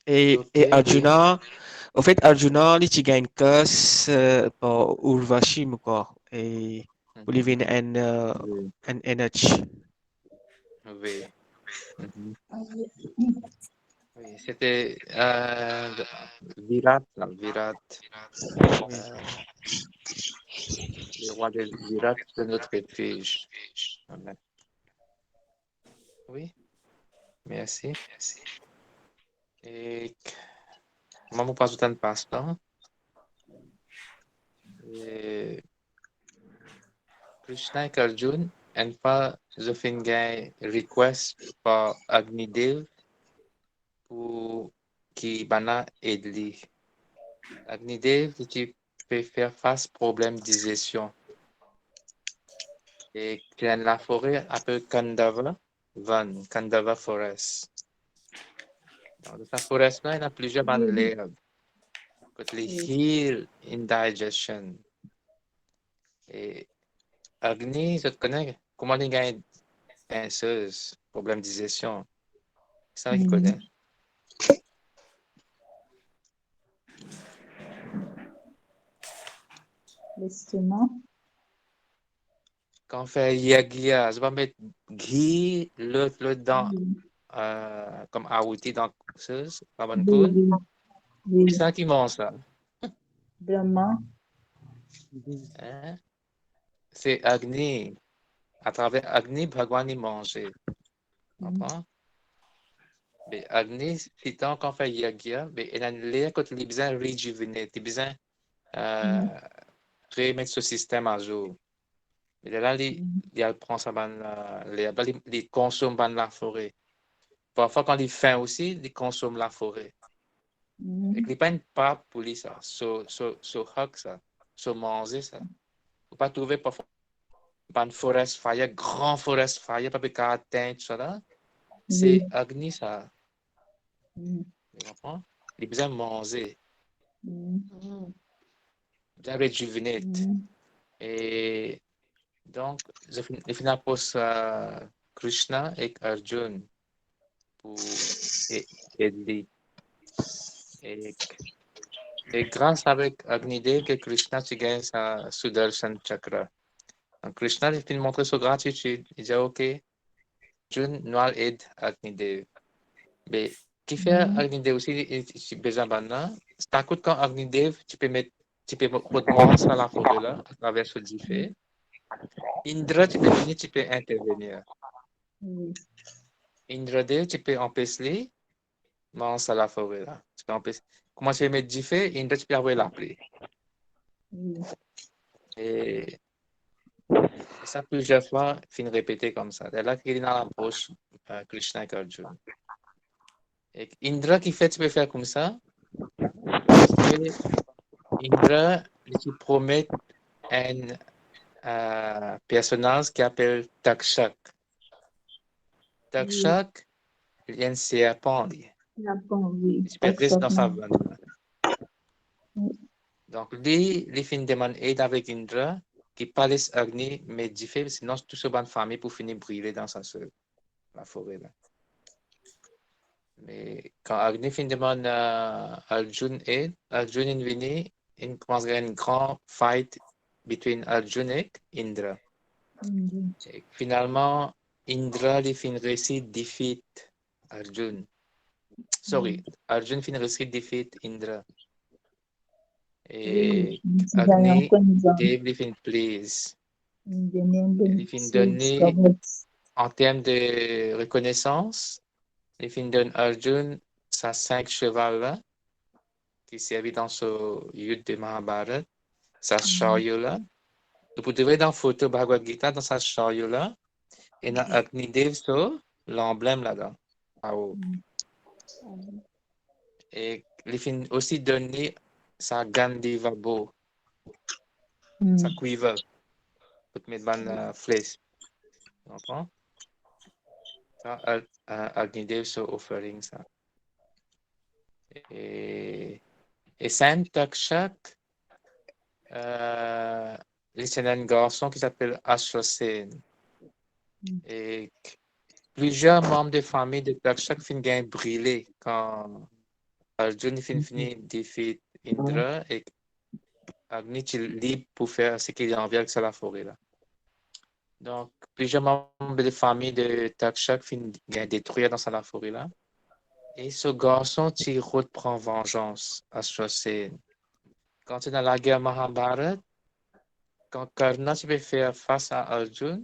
Et Arjuna, au fait, Arjuna, il gagne que pour Urvashi, quoi. Et pour lui venir un énergie. Oui. Oui, c'était Virat, là, Virat. Le roi de Virat, c'est notre refuge. Amen. Oui, merci. Et comment passe autant de passe-temps? Krishna et Arjun, une fois, je fais une request pour Agnidev pour qui bana aide. Agnidev, qui peut faire face problème de gestion. Et dans la forêt, appelle Kandava Kandava Forest. Dans la forêt, il y a plusieurs bandes les heal indigestion. Et Agni, je te connais, comment il gagne pinceuse, problème de digestion. Ça, il connaît. L'estomac. Quand on fait yagya, je vais mettre ghee, le dans, comme aouti dans la pinceuse, pas bonne cool. C'est ça qui mange ça. Vraiment. Hein? C'est Agni. À travers Agni, Bhagwan y mangeait. Comprends? Mais Agni, si tant qu'on fait yagya, mais il a l'air que tu as besoin de réjuvéner, tu as besoin de remettre ce système à jour. Mais là, il prend ça, il consomme la forêt. Parfois, quand il faim aussi, il consomme la forêt. Et il n'y a pas une part pour lui, ça. So hug, ça. So manger, ça. Il ne faut pas trouver parfois. ban forest fire, grand forest fire, pas qu'à atteindre tout ça là. Oui. C'est Agni ça. Mm. Tu comprends? Il a besoin de manger, Mm. besoin de rejuvenate. Mm. Et donc, je finis pour Krishna et Arjun pour aider. Et grâce avec Agnidev que Krishna tu gagnes sa Sudarshan Chakra. Donc Krishna il finit montrer sa gratitude. Il dit ok, Arjun nous aide Agnidev. Mais qui fait Agnidev aussi, il besoin maintenant. C'est à coup quand Agnidev, tu peux mettre ça à la forêt là, à travers ce diffé. Indra, tu peux venir, tu peux intervenir. Indradev, tu peux empêcher, mais ça à la forêt là. Tu peux empêcher. Comment tu peux mettre diffé, Indra, tu peux avoir l'appeler. Et ça, plusieurs fois, il finit répéter comme ça. C'est là qu'il est dans l'approche Krishna et Arjuna. Et Indra, qui fait, tu peux faire comme ça, parce que Indra, il promet un personnage qui s'appelle Takshak. Takshak, il y a un serpent, il reste dans sa vanne. Donc, lui, il finit de demander aide avec Indra, qui parle Agni, mais diffère, sinon toute sa bonne famille pour finir brûler dans la forêt là. Mais quand Agni finit de demander à Arjun aide, Arjun est venu, il commence à une grande fight entre Arjun et Indra. Et finalement, Indra il finit réussir defeat Arjun. Sorry, Arjun finit réussir defeat Indra. Et Agni, Dev il finit please. Il finit donner en termes de reconnaissance, il finit donner Arjun sa 5 chevaux là, qui servait dans ce yuddha de Mahabharata, sa chariot là. Vous devez dans la photo Bhagavad Gita, dans sa chariot là, et dans Agni Dev, l'emblème là-dedans, en haut. Et il finit aussi donner sa Gandiva bow, sa quiver, pour mettre dans la flèche. Tu comprends? Ça, Agni Dev, c'est offering ça. Et Saint Takshak, c'est un garçon qui s'appelle Ashwasen. Et plusieurs membres de famille de Takshak finissent brûler quand Arjun finit défier Indra et Agni est libre pour faire ce qu'il a envie avec la forêt là. Donc, plusieurs membres de famille de Takshak finissent détruire dans la forêt là. Et ce garçon, il reprend vengeance à Ashwasen. Quand tu es dans la guerre Mahabharata, quand Karna tu peux faire face à Arjun,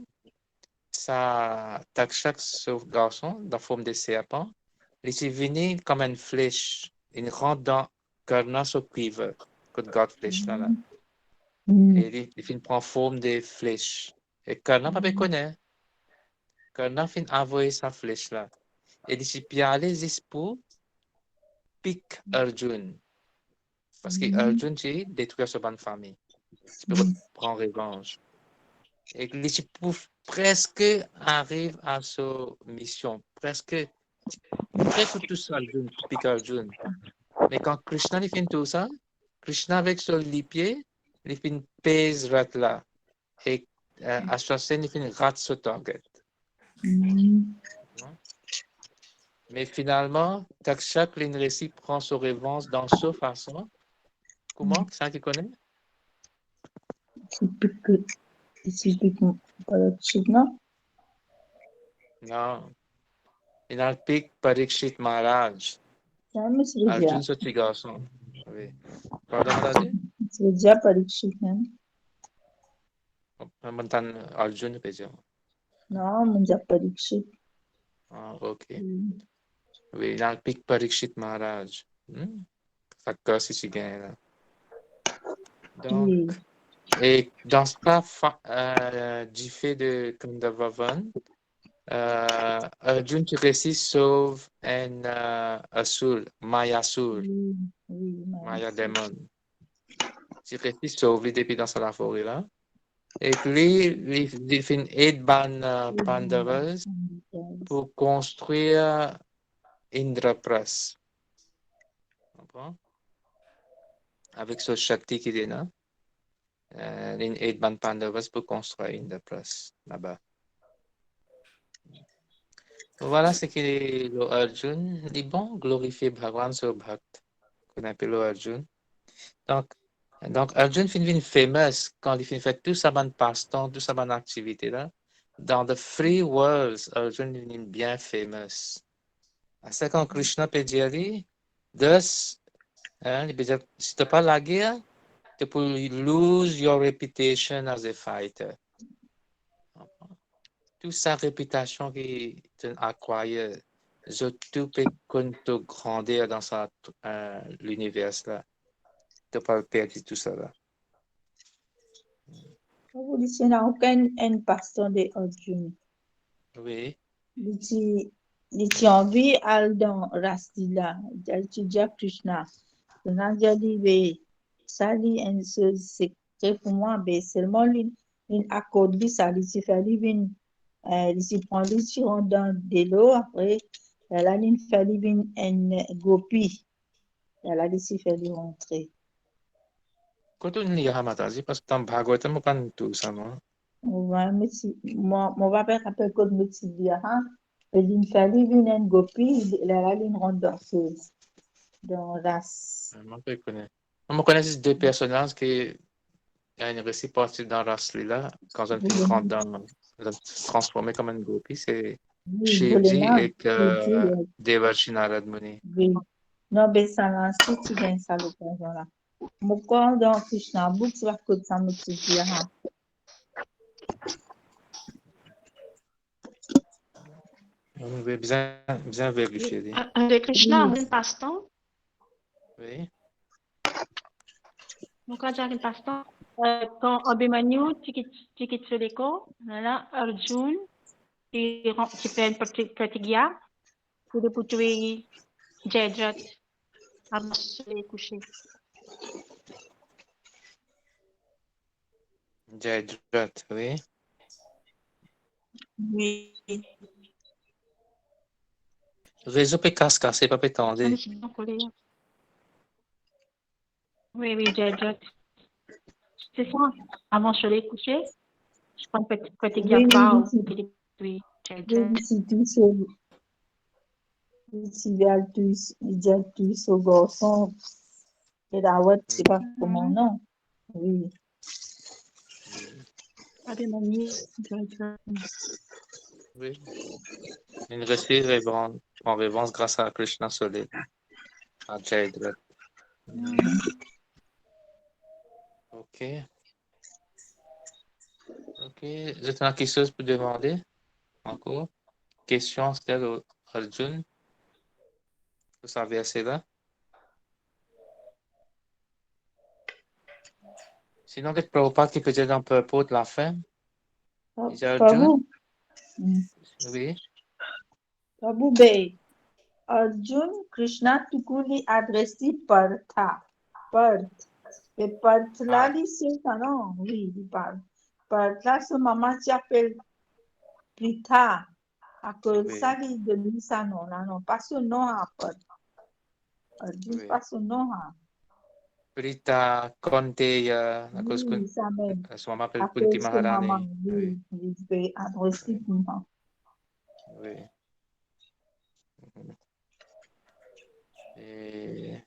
ça Takshak, ce garçon, dans la forme de serpent, il est venu comme une flèche. Il rentre dans Karna ce quiver, que garde flèche là. Et il prend forme de flèche. Et Karna pas connaît. Karna fin envoyer sa flèche là. Et il peut aller jusqu'au pique Arjun. Parce que Arjun, tu détruit sa bonne famille. Tu peux prendre revanche. Et il peut presque arriver à sa mission. Presque tout seul, Arjun, pique Arjun. Mais quand Krishna il fait tout ça, Krishna avec son pied, il fait pèse rat là. Et Ashwasen il fait rat ce target. Mais finalement, Takshak l'Inresi prend sa revanche dans sa façon. Comment? Ça tu connais? Non. Il a le pic Parikshit Maharaj. Arjun ce petit garçon. Oui. Pardon, madame? C'est déjà Parikshit, hein? Arjun peut dire. Non, mais déjà Parikshit. Ah, ok. Oui, il a le pic Parikshit Maharaj. Ça casse ici gagne là. Donc, et dans ce cas du fait de Kandavavan, Arjun tu réussis sauve un Asur, Maya Asur, Maya Demon. Tu réussis sauve lui depuis dans la forêt là. Et puis, il fait une aide Pandavas pour construire Indrapras. Comprends? Avec ce Shakti qui est là. Une aide Pandavas pour construire Indrapras là-bas. Voilà ce que le Arjun dit bon, glorifier Bhagwan sur Bhakt, qu'on appelle le Arjun. Donc Arjun finit famous quand il fait tout ça bonne passe-temps, tout ça bonne activité là. Dans the free worlds, Arjun finit bien famous. À ce quand Krishna peut dire, il peut dire, si tu n'as pas la guerre, tu peux lose your reputation as a fighter. Toute sa réputation qui est acquiert, tout peut te grandir dans l'univers là. Tu n'as pas perdu tout ça là. Vous dites qu'il n'y a aucun pasteur de Arjun. Oui. Il a envie d'aller dans Rastila, d'étudier Krishna. On a dit, ça dit un secret pour moi, mais seulement une accorde, ça dit, il fait il prend le dans de l'eau, après, elle a une fait une gopi. Elle a dit, il fait rentrer. Quand on lit Ramataji, parce que dans Bhagavatam, on parle de tout ça, non? On va faire un peu comme le Tibia, il fait une gopi, elle a une ronde danseuse dans Ras. Je connais. On connaît ces deux personnages qui ont une récit partie dans Raslila, quand on fait rentre dans transformé comme une gopi, c'est Shivji et Devarshi Narad Muni. Oui. Non, mais ça l'a ensuite, tu gagnes ça l'occasion là. Mon corps dans Krishna Book, tu vas que ça me dit, On veut bien vérifier. Avec Krishna, on a une passe-temps. Oui. Donc, quand j'ai un passe-temps, quand Abhimanyu, tu quittes l'école, là, Arjun, tu fais une pratigya pour tuer Jayadrat avant de se coucher. Jayadrat, oui. Oui. Réseau peut casser, pas pétendre. Oui, Jayadrat. C'est ça. Avant de se coucher, je prends une petite pratigya pour tuer Jayadrat. Il dit au garçon, et la ouate, c'est pas comment non. Oui. Oui. Une récit en revanche grâce à Krishna Solé, à Jayadrat. Ok. Ok. Vous avez quelque chose pour demander? Encore? Question, c'était Arjun? Vous savez assez là? Sinon, peut-être Prabhupada qui peut dire dans Purport la fin? Prabhu? Oui. Prabhu Bey. Arjun Krishna tukuli adresi Partha. Et Partha, c'est ça, non? Oui, il parle. Partha, ce maman s'appelle Pritha. À cause ça, il donne ça, non, pas ce nom à Partha. Arjun, pas ce nom à. Prita, Konteya, à cause que son maman appelle Kunti Maharani. Oui, il peut adresser maman. Oui. Et...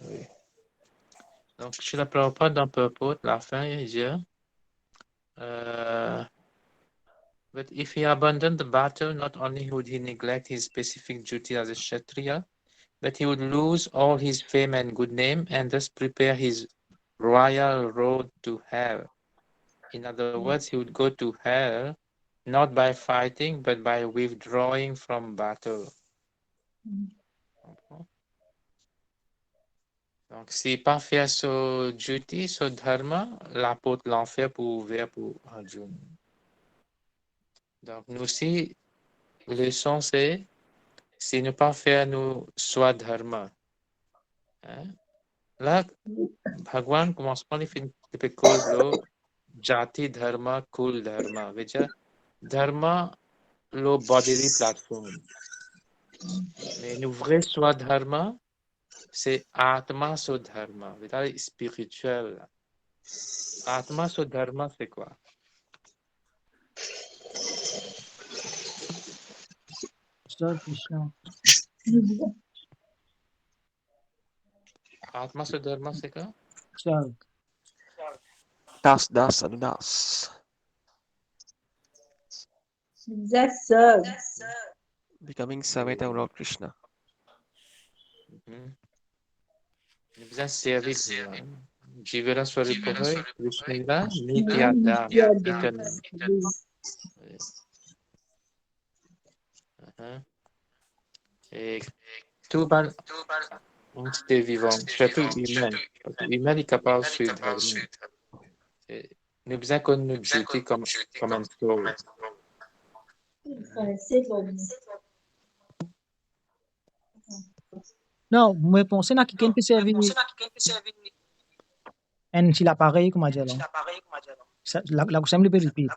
Oui. Donc, chez la Prabhupada dans Purport, la fin, il dit but if he abandoned the battle, not only would he neglect his specific duty as a Kshatriya, but he would lose all his fame and good name and thus prepare his royal road to hell. In other words, he would go to hell not by fighting, but by withdrawing from battle. Donc, s'il pas fait ce duty, ce dharma, la porte de l'enfer pour ouvrir pour Arjuna. Donc, nous aussi, le leçon c'est ne pas faire nous soit dharma. Hein? Là, Bhagwan commencement les films de code jati dharma kul dharma. Veja dharma lo bodily platform. Mais une vraie soi dharma, c'est atma so dharma. Veja spirituel. Atma so dharma, c'est quoi? Sir Krishna. Atma so dharma, c'est quoi? Sir. Das, anudas. That's sir. Becoming servant of Lord Krishna. Nous besoin servir Jivara Swarupohai, Vishnuira, Oui, Nityada, Nityada. éternel. Oui. Et tout ban entité vivante, surtout humaine, parce que humaine est capable de suivre dharma. Nous besoin qu'on nous jette comme un soul. Non, moi pensais na quelqu'un peut servir un si l'appareil comment dire là. La question me peut repeat.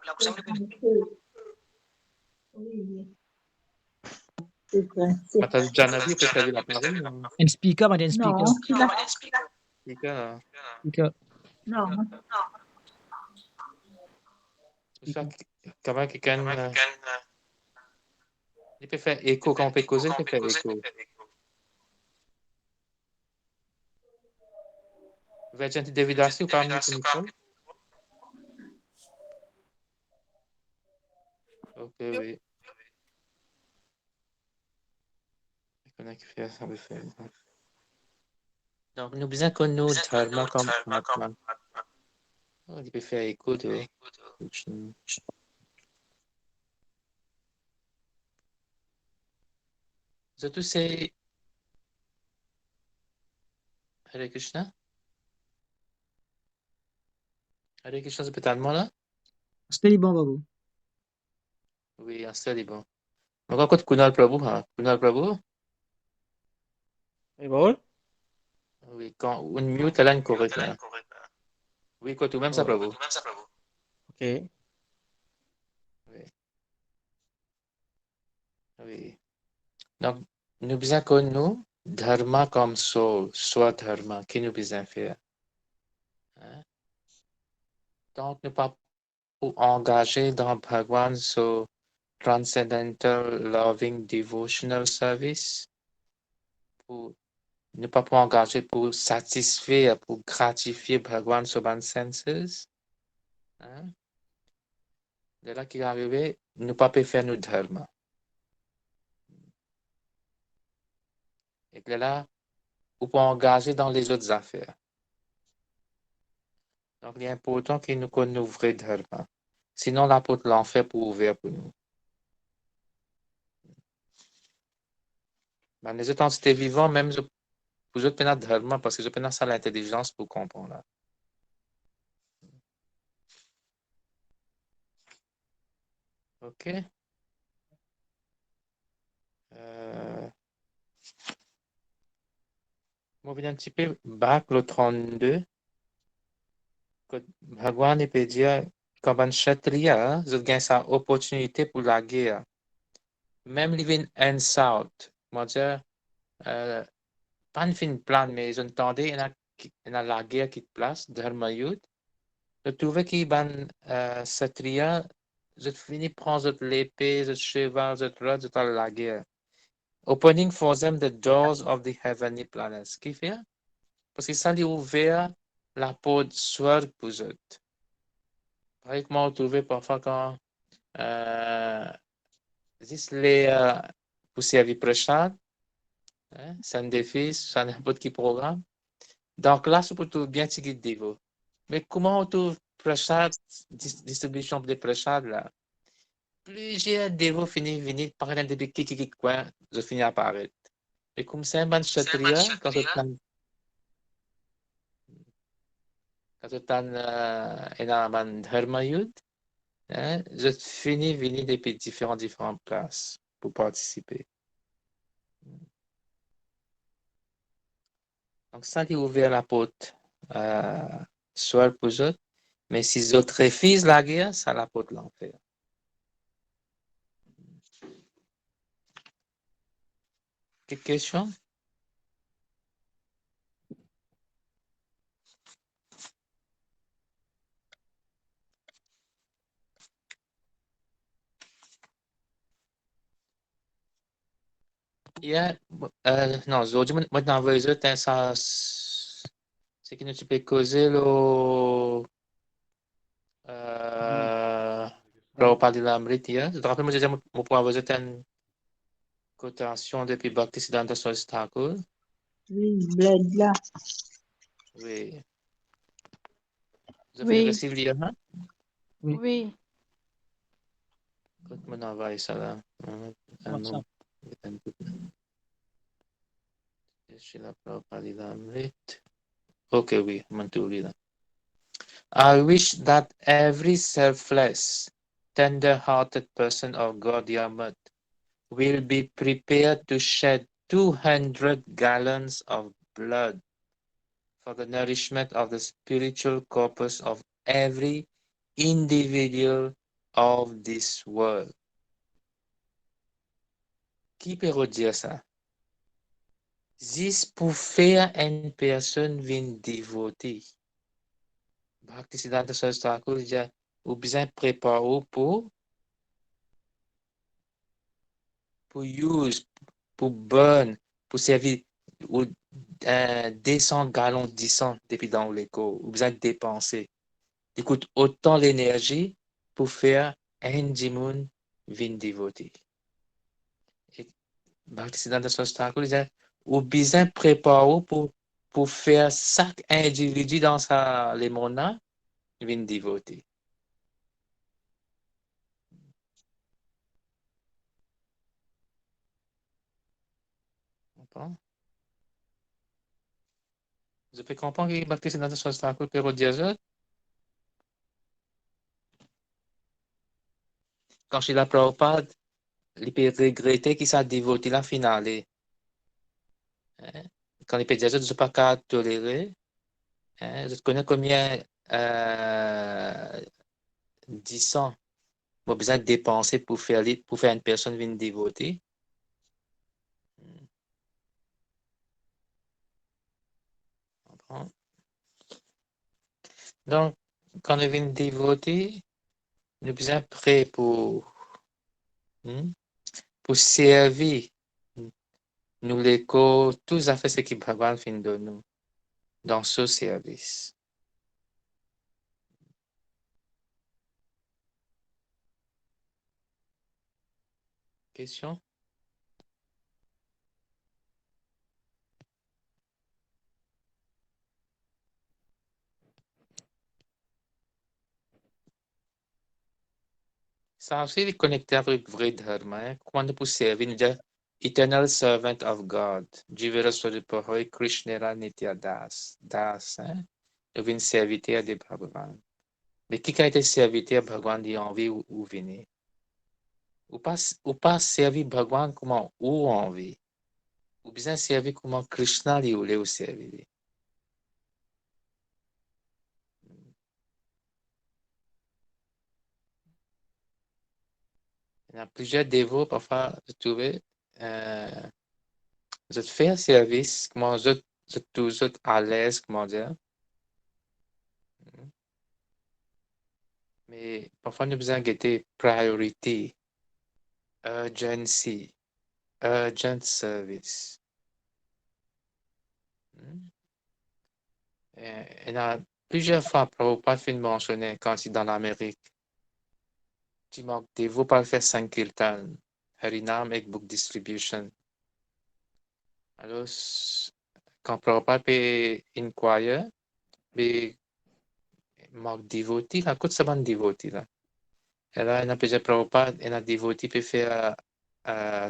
Attends, Janavi peut servir l'appareil? Un speaker, mais un speaker. Non, Speaker. Speaker. non. Comment quelqu'un il peut faire écho quand on peut causer, il peut faire écho. Vous êtes gentil d'évidence ou parmi les micro? Ok, oui. On a qui fait ça, donc, nous besoin qu'on nous dharma comme atma. Oh, il peut faire écho de. Surtout, c'est. Hare Krishna? Hare Krishna, c'est peut-être moi là? C'était bon, Babu. Oui, c'est bon. Donc, encore Kunal Prabhu, hein? Kunal Prabhu? Et bon? Oui, quand on mute, elle a une correcte là. Oui, quoi, tout même ça, Prabhu. Ok. Oui. Oui. Donc, nous besoin qu'on nous dharma comme soul, soit dharma, qui nous besoin faire. Hein? Donc, ne pas engager dans Bhagwan so transcendental loving devotional service pour ne pas engager pour satisfaire, pour gratifier Bhagwan sur ban senses. Hein? De là qu'il est arrivé, ne pas faire nos dharma. Et de là, ou pas engager dans les autres affaires. Donc, il est important qu'il nous connaisse vrai dharma. Sinon, l'apôtre l'enfer pour ouvrir pour nous. Ben, les autres entités vivantes, même pour eux, peuvent dharma parce que je peuvent ça l'intelligence pour comprendre. Là. OK? Moi, je viens un petit peu back le 32. Que Bhagwan peut dire, comme un kshatriya, je gagne sa opportunité pour la guerre. Même living insult. Moi, dire, pas une fin plan, mais je entendais, il y a la guerre qui te place, Dharma Yud. Je trouvais qu'il y a un kshatriya, je finis prendre l'épée, le cheval, le rod, je la guerre. Opening for them the doors of the heavenly planets. Ce qui fait? Parce que ça lui ouvert la porte soit pour eux. Par exemple, on trouve parfois quand juste les pour servir prashad, c'est un défi, c'est n'importe qui programme. Donc là, c'est pour tout bien tirer de vous. Mais comment on trouve prashad, distribution de prashad là? Plusieurs dévots finissent venir par un début qui quoi, je finis à apparaître. Et comme c'est un ban kshatriya, quand tu as un dharma yud, je finis venir depuis différentes places pour participer. Donc, ça, il ouvert la porte soit pour eux, mais si les autres refusent la guerre, ça la porte l'enfer. Quelle question? Non, aujourd'hui, moi, dans les autres, ça, c'est que tu peux causer le. Pour parler de l'Amérique, je te rappelle, moi, je disais, moi, pour avoir une cotation depuis Baptiste sur Obstacle. Oui, bled là. Oui. Vous avez Oui. reçu le lien, hein? Oui. Écoute, moi, envoie ça là. Je suis là pour parler de l'Amérique. Ok, oui, je m'en là. I wish that every selfless, tender-hearted person of God Yamut will be prepared to shed 200 gallons of blood for the nourishment of the spiritual corpus of every individual of this world. Qui peut dire ça? Juste pour faire une personne venir dévoter. Bhaktisiddhanta Saraswati Thakur dit, ou bien préparer pour use, pour burn, pour servir ou 200 gallons, 10 depuis dans l'écho, ou besoin de dépenser. Écoute, autant l'énergie pour faire un dimoun vin dévoté. Bhaktisiddhanta Saraswati Thakur dit, ou besoin préparer pour faire chaque individu dans sa lemona vin dévoté. Vous pouvez comprendre que Bhaktisiddhanta Saraswati Thakur peut dire ça? Quand je la Prabhupada, il peut regretter qu'il s'est dévoté la finale. Hein? Quand il peut dire ça, je ne suis pas capable de tolérer. Hein? Je connais combien 10 ans on a besoin de dépenser pour faire une personne venir dévoter. Donc, quand on vient dévoter, on est besoin prêt pour servir nous l'écho, tous les affaires qui Bhagavan fait de nous dans ce service. Question? Ça aussi est connecté avec vrai dharma. Comment on peut servir, nous dire Eternal Servant of God, Jivara Swarupahoy Krishnera Nitya Das. Das, hein? Nous venons serviteur de Bhagavan. Mais qui a été serviteur de Bhagavan dit envie ou venir? Ou pas servir Bhagavan comment ou envie? Ou bien servir comment Krishna lui voulait servir? Il y a plusieurs dévots, parfois, je trouvais, je fais un service, comment je toujours à l'aise, comment dire. Mais parfois, nous besoin de priority, urgency, urgent service. Il y a plusieurs fois, Prabhupada fait mentionner quand il est dans l'Amérique. Tu manques dévot par faire Sankirtan, Harinam et Book Distribution. Alors, quand Prabhupada peut inquire, il manque dévoti, là, quoi de ça va dévoti, là? Et là, il y a plusieurs Prabhupada, il y a dévoti peut faire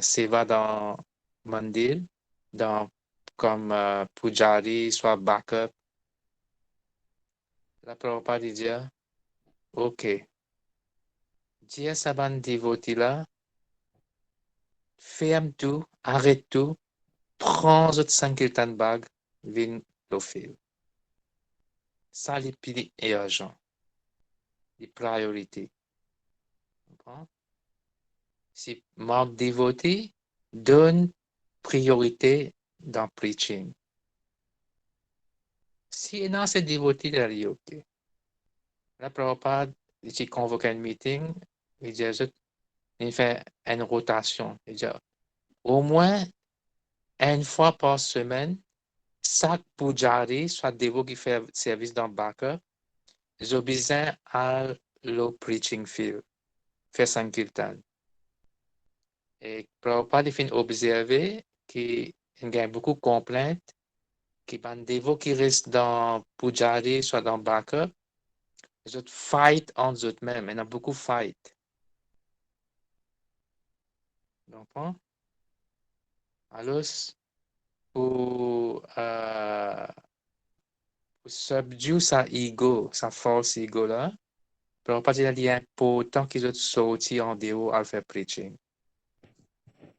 seva dans Mandir, comme Pujari, soit backup. La Prabhupada dit, OK, dis à sa bande dévoti là, ferme tout, arrête tout, prends votre Sankirtan bag, viens l'offre. Ça, les plus urgent, les priorités. Si membre dévoté donne priorité dans preaching. Si il y a ces dévotés derrière, ok. La Prabhupada, il convoque un meeting, il dit, il fait une rotation. Il dit, au moins une fois par semaine, chaque pujari, soit dévot qui fait service dans backup, j'ai besoin à le preaching field, faire sankirtan. Et Prabhupada, il fait observer qu'il y a beaucoup de complaintes, qu'il y a des dévots qui restent dans pujari, soit dans backup, ils ont fight entre eux-mêmes, il y a beaucoup de fight. Donc, alors, pour subdue sa ego, sa false ego là, Prabhupada il est important qu'ils soient sortis en dehors à faire preaching.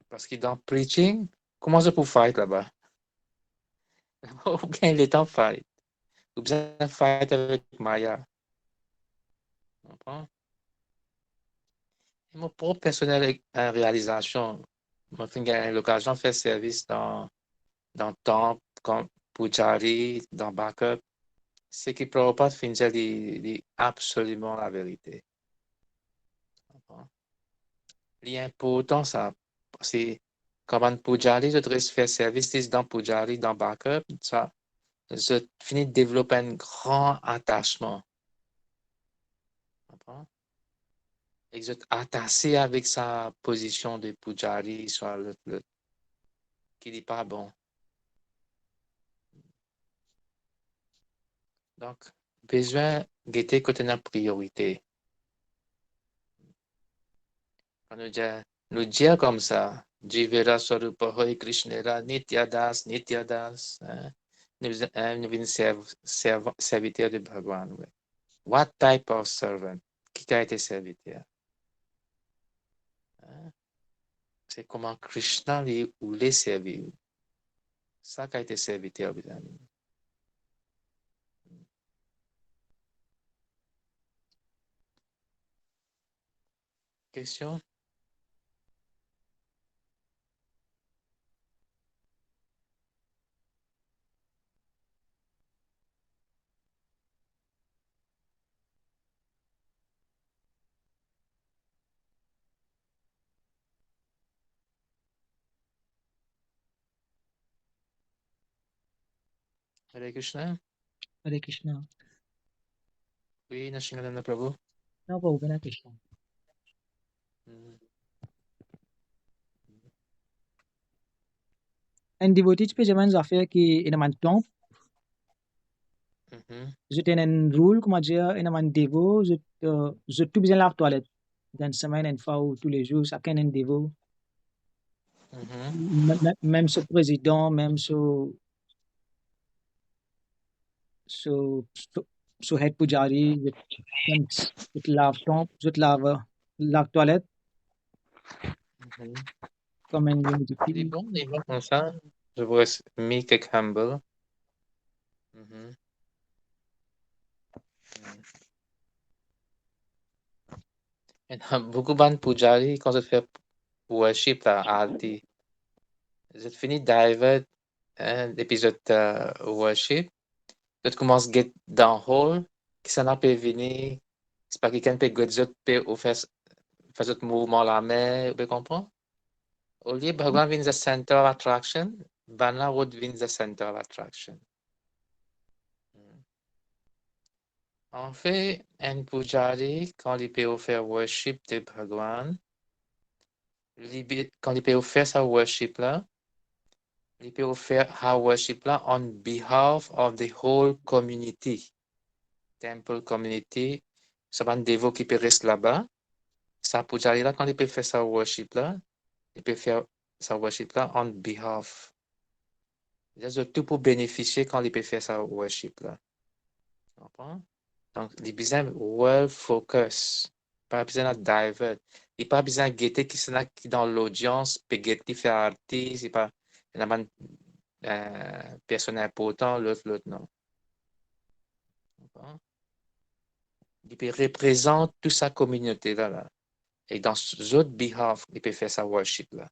Parce que dans preaching, comment ça pour fight là-bas? Ou bien il est en fight. Ou bien fight avec Maya. Et mon propre personnel réalisation, moi, j'ai l'occasion de faire service dans temple, comme Pujari, dans backup, c'est que Prabhupada finit dit absolument la vérité. L'important, ça, c'est comme un Pujari, je devrais faire service dans Pujari, dans backup, ça, je finis de développer un grand attachement. Et je suis attaché avec sa position de Pujari, soit qui n'est pas bon. Donc, besoin de guetter côté la priorité. Quand nous dire comme ça, Jivera Swarupa Krishnera Nityadas, Nityadas, nous venons serviteur de Bhagwan. What type of servant? Qui a été serviteur? C'est comment Krishna ou les servir. Ça qui a été serviteur, mes amis. Question? Hare Krishna? Hare Krishna. Oui, Nashingadana Prabhu. No, Prabhu, Hare Krishna. En devotee pe zaman affaire que en man temple, je tenais un rôle comment dire en man dévot, je tout besoin la toilette dans semaine une fois ou tous les jours chacun un dévot. Même ce président, même ce head pujari, je lave temple, je lave toilette. Comme un unity. Il est bon comme ça. Je vois meek et humble. Il y a beaucoup de pujari quand je fais worship à Alti. Je finis divert l'épisode worship. Je commence à get dans le hall. Qui s'en a peut venir. C'est pas quelqu'un peut faire ce mouvement la main. Vous comprenez? Au lieu Bhagwan vient the center of attraction, Bana would win the center of attraction. En fait, un pujari, quand il peut faire worship de Bhagwan, quand il peut faire sa worship là, il peut faire sa worship là on behalf of the whole community. Temple community, ça va un dévot qui peut rester là-bas. Sa pujari là, quand il peut faire sa worship là, il peut faire sa worship là on behalf. C'est tout pour bénéficier quand il peut faire sa worship là. Donc, il a besoin de well focus. Pas besoin de divert. Il n'a pas besoin de guetter qui sont dans l'audience, peut guetter faire artiste. Il n'a pas personne importante, l'autre non. Il peut représenter toute sa communauté là. Et dans ce autre behalf, il peut faire sa worship là.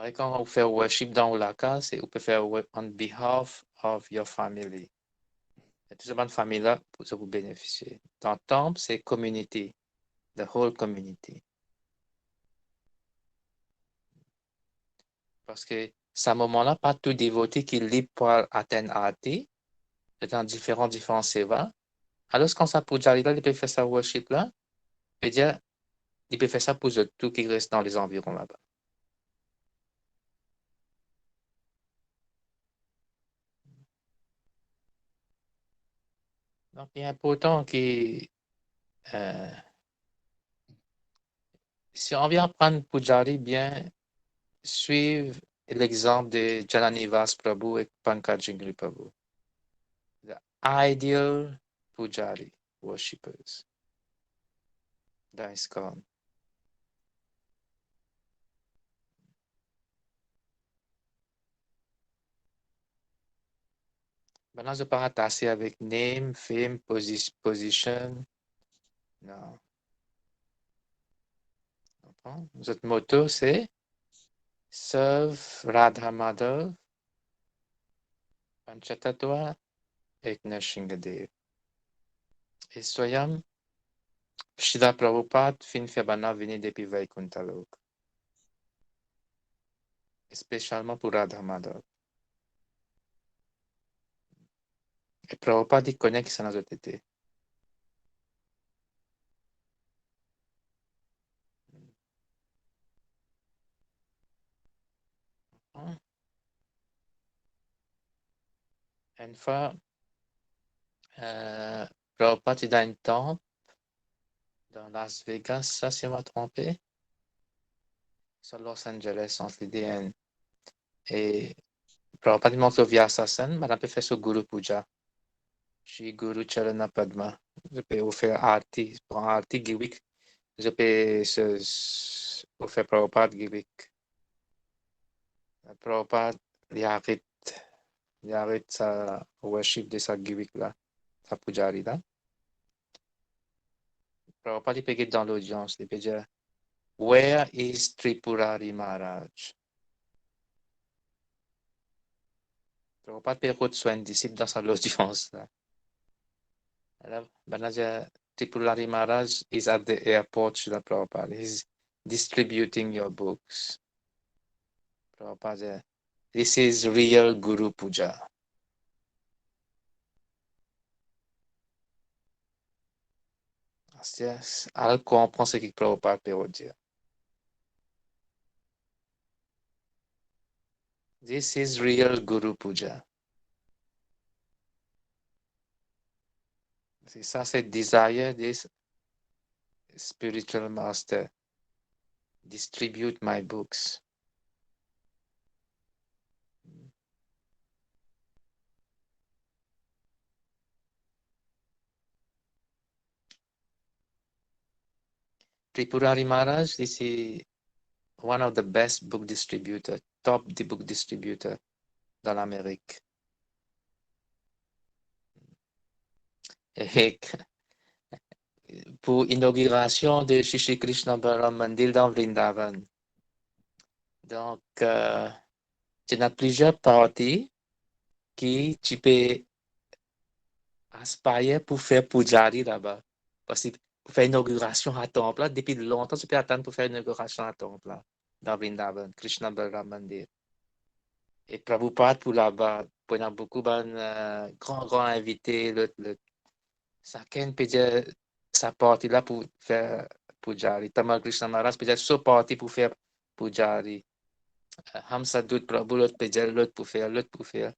Et quand on fait worship dans la case, on peut faire on behalf of your family. Et toute cette famille-là, ça vous bénéficier. Dans le temple, c'est community, the whole community. Parce que à ce moment-là, pas tout dévoté qui est libre pour atteindre AT, dans différents seva. Alors, quand ça pour là, il peut faire sa worship là, il peut faire ça pour tout qui reste dans les environs là-bas. Donc, il est important que si on vient prendre Pujari, bien suivre l'exemple de Jananivas Prabhu et Pankaj Jingri Prabhu. The ideal Pujari worshippers. Dans ISKCON. Maintenant, je parle assez avec name, fame, position. Non. Notre motto, c'est Serve Radha Madhav, Panchatattva et Nrsingadev. Et soyons, Srila Prabhupada fin Febana venu depuis Vaikuntha Lok. Spécialement pour Radha Madhav. Et Prabhupada, il connaît qui ça n'a pas été. Une fois, Prabhupada est dans un temple dans Las Vegas, ça, si je ne me trompe, sur Los Angeles, entre l'idée. Et Prabhupada montre Vyasasana, mais on peut faire ce Guru Puja. Shri Guru Charana Padma. Je peux offrir Arti, pour Arti Givik. Je peux offrir Prabhupada Givik. Prabhupada, il arrête sa worship de sa Givik là, sa Pujari là. Prabhupada, il peut être dans l'audience, il peut dire Where is Tripurari Maharaj? Prabhupada peut retrouver un disciple dans sa audience là. Alors, Banaja Tripurari Maharaj is at the airport, Srila Prabhupada. He's distributing your books. Prabhupada, this is real Guru Puja. Alors, comprend ce que Prabhupada peut dire. This is real Guru Puja. C'est ça, c'est desire this spiritual master. Distribute my books. Tripurari Maharaj, this is one of the best book distributor, top the book distributor dans l'Amérique. Et pour l'inauguration de Shri Krishna Balaram Mandir dans Vrindavan. Donc, il y a plusieurs parties qui tu peux aspirer pour faire Pujari là-bas. Parce que pour faire l'inauguration à temple, là, depuis longtemps, tu peux attendre pour faire l'inauguration à temple là, dans Vrindavan, Krishna Balaram Mandir. Et Prabhupada pour là-bas, il y a beaucoup de grands invités. Chacun peut dire sa partie là pour faire Pujari. Tamal Krishna Maharaj peut dire sa partie pour faire Pujari. Hamsadut Prabhu, l'autre peut dire l'autre pour faire.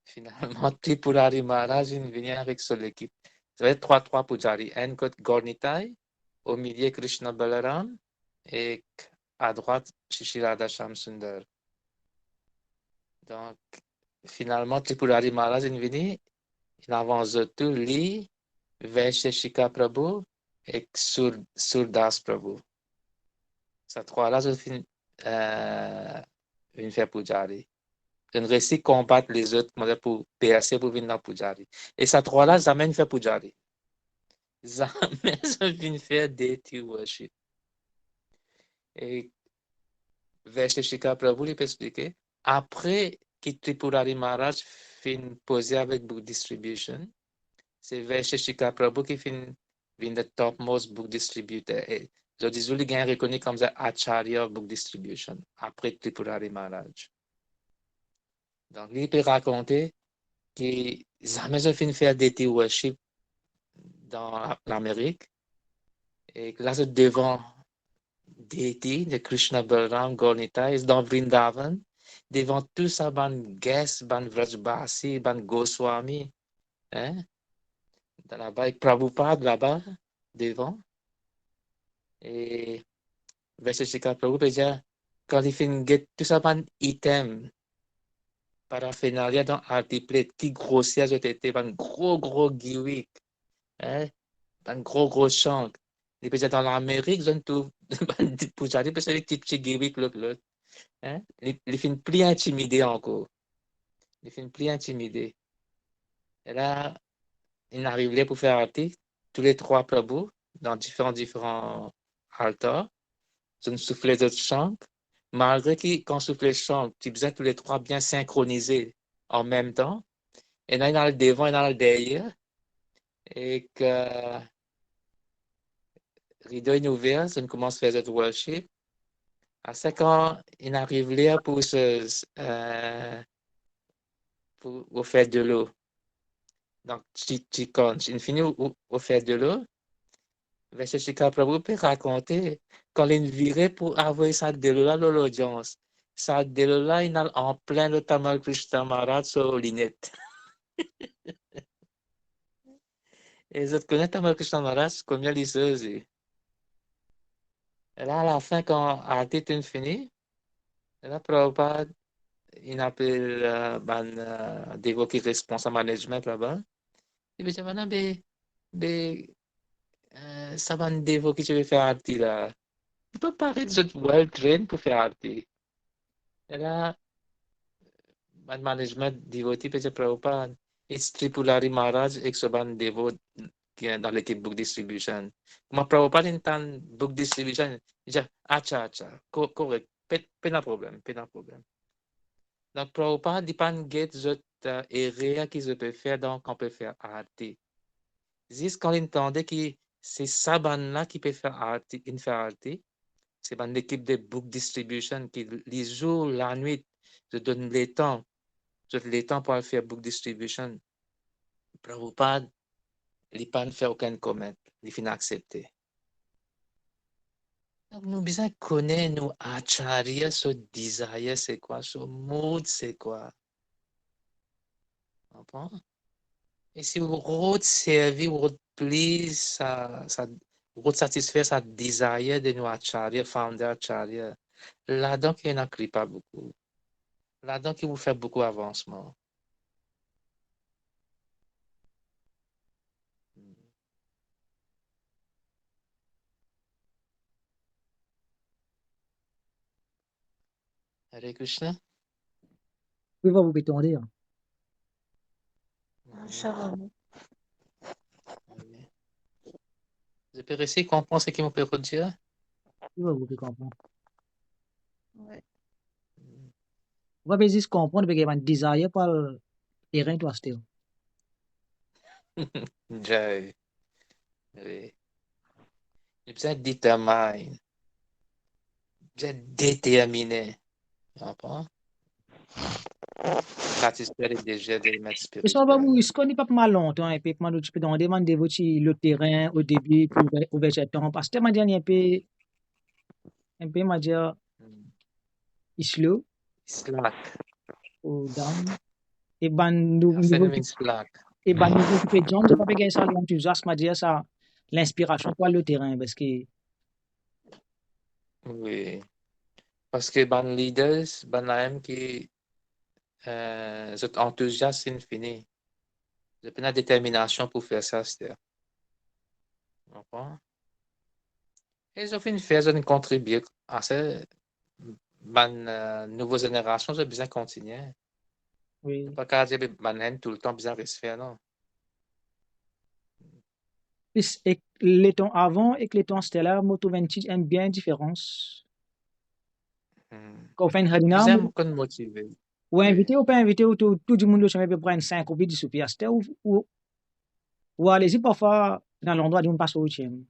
Finalement, Tripurari Maharaj vient avec son équipe. Ça va être 3 Pujari. Un côté Gornitai, au milieu Krishna Balaram et à droite Shri Radha Shyam Sundar. Donc, finalement, Tripurari Maharaj est venu. il avance tout, lui, Vaisheshika Prabhu et Surdas Prabhu. Ces trois-là, je finis une faire Pujari. Je ne réussis combattre les autres pour percer pour venir dans Pujari. Et ces trois-là, jamais ne fait Pujari. Jamais je viens faire deity worship. Et Vaisheshika Prabhu, il peut expliquer. Après que Tripurari Maharaj finit poser avec Book Distribution, c'est Vaisheshika Prabhu qui finit le topmost book distributor. Et je dis, il est reconnu comme ça Acharya Book Distribution, après Tripurari Maharaj. Donc, il peut raconter que jamais je finis faire deity worship dans l'Amérique. Et là, c'est devant deity de Krishna Balaram Gaurnitai, dans Vrindavan, devant tout ça, ban guests, ban Vrajbasi, ban Goswami, hein, là-bas, avec Prabhupada là-bas, devant. Et Vaisheshika Prabhu peut dire, quand il finit tout ça, ban item, paraphernalia dans Artiplate, qui grossière j'ai été, ban gros gimmick, hein, ban gros chant. Il peut dire, dans l'Amérique, je ne trouve pas de Pujari, parce que les petits gimmick, l'autre. Hein? Les films plus intimidés encore. Les films plus intimidés. Et là, il arrive là pour faire article, tous les trois Prabhu, dans différents altars. Je ne souffle d'autres chants. Malgré qu'on souffle les chants, tu besoin tous les trois bien synchronisés en même temps. Et là, il y a le devant et dans le derrière. Et que rideau est ouvert, je commence à faire cette worship. À ce quand il arrive là pour faire de l'eau. Donc, quand il finit au faire de l'eau, Vaisheshika Prabhu peut raconter quand il virait pour avoir ça de l'eau-là dans l'audience. Ça de l'eau-là, il est en plein le Tamal Krishna Maharaj sur Linette. Et je connais Tamal Krishna Maharaj, combien liseuse. Et là, à la fin, quand l'artiste est fini, là, Prabhupada, il appelle Devo qui est responsable management là-bas. Il me dit, maintenant, ça va Devo qui je vais faire arti là. Tu peux parler de cette well train pour faire arti. Et là, le management devotee peut dire Prabhupada, it's Tripulari Maharaj et Soban Devo qui est dans l'équipe book distribution. Comment Prabhupada entend book distribution, il dit, acha, correct, pas de problème, pas de problème. Donc, Prabhupada dépend de area qu'ils peuvent faire, donc on peut faire arti. Juste quand il entendait que c'est Saban-là qui peut faire arti, c'est une équipe de book distribution qui, les jours, la nuit, je donne le temps pour faire book distribution. Prabhupada, il n'a pas fait aucun comment, il finit accepté. Donc, nous besoin connaître nos acharya, ce desire, c'est quoi, ce mood, c'est quoi. Comprends? Et si vous voulez servir, vous voulez please, vous voulez satisfaire sa desire de nos acharya, founder acharya, là-dedans, il n'a pas beaucoup. Là-dedans, il vous fait beaucoup d'avancement. Hare Krishna. Oui, vous pouvez dire. Shalom. Je peux essayer de comprendre ce qu'il me peut dire? Oui, vous pouvez comprendre. Ouais. Vous pouvez juste comprendre parce qu'il y a un désir pour le terrain de acheter. Jai. Oui. Il besoin de déterminer. Besoin de déterminer. Tu comprends? Satisfaire les désirs des maîtres Mais ça va spirituels. vous, est-ce qu'on n'est pas mal longtemps, et puis, tu peux demander le terrain au début pour ouvrir ce temps, parce que, un peu, m'a dire, slow, Slack. ou down, et ben, nous, C'est le slack. et ben, nous, qui fait John, je pas gagner ça, l'enthousiasme, à dire ça, l'inspiration pour le terrain, parce que, Oui. Parce que les leaders, les qui sont enthousiastes infini. J'ai pas la détermination pour faire ça, c'est-à-dire. Et ils ont fait une faire, ils ont contribué à ça. La nouvelle génération, j'ai besoin de continuer. Oui. Pas qu'à dire, tout le temps, besoin de se faire, non. Et les temps avant et les temps stellaires, moi, trouve une bien différence. Quand on fait une radina, Besoin de motiver. ou invité ou pas invité, ou tout le monde doit peut prendre 5 ou 10 soupiastes, ou allez-y parfois dans l'endroit où on passe au 8e.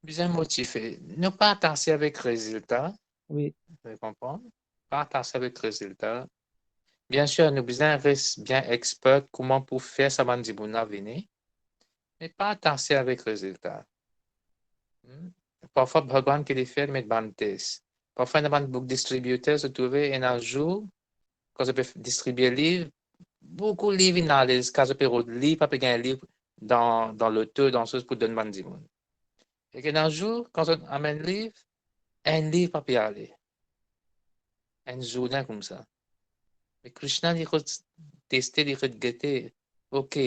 Besoin motivé. Ne pas attacher avec résultat. Oui. Vous comprenez? Pas attacher avec résultat. Bien sûr, nous besoin rester bien expert comment pour faire ça dans le venir, mais pas attacher avec résultat. Parfois, Bhagwan qui les fait mettre ban test. Parfois, dans un book distributeur, se trouver un jour, quand je peux distribuer livre, beaucoup de livres dans les cas, je peux lire, pas un livre dans l'auteur, dans ce pour donner ban du monde. Et qu'un jour, quand on amène un livre pas peut aller. Un journée comme ça. Mais Krishna, il faut tester, il faut guetter. OK.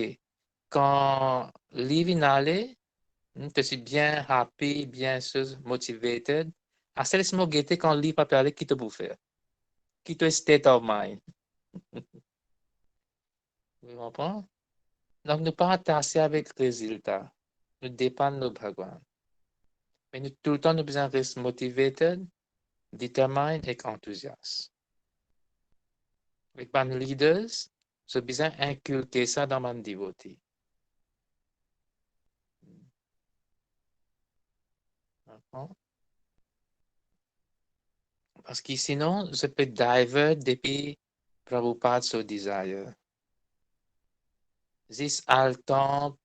Quand le livre est allé, tu es bien happy, bien motivated. À ce moment guetter quand le livre pas peut aller, qui te peut faire? Qui te state of mind? Vous comprenez? Donc, nous pas attacher avec le résultat. Nous dépendons de Bhagwan. Mais nous, tout le temps, nous besoin rester motivated, determined et enthousiaste. Avec les leaders, j'ai besoin d'inculquer ça dans mon devotee. Parce que sinon, je peux divert depuis Prabhupada so desire. This altant,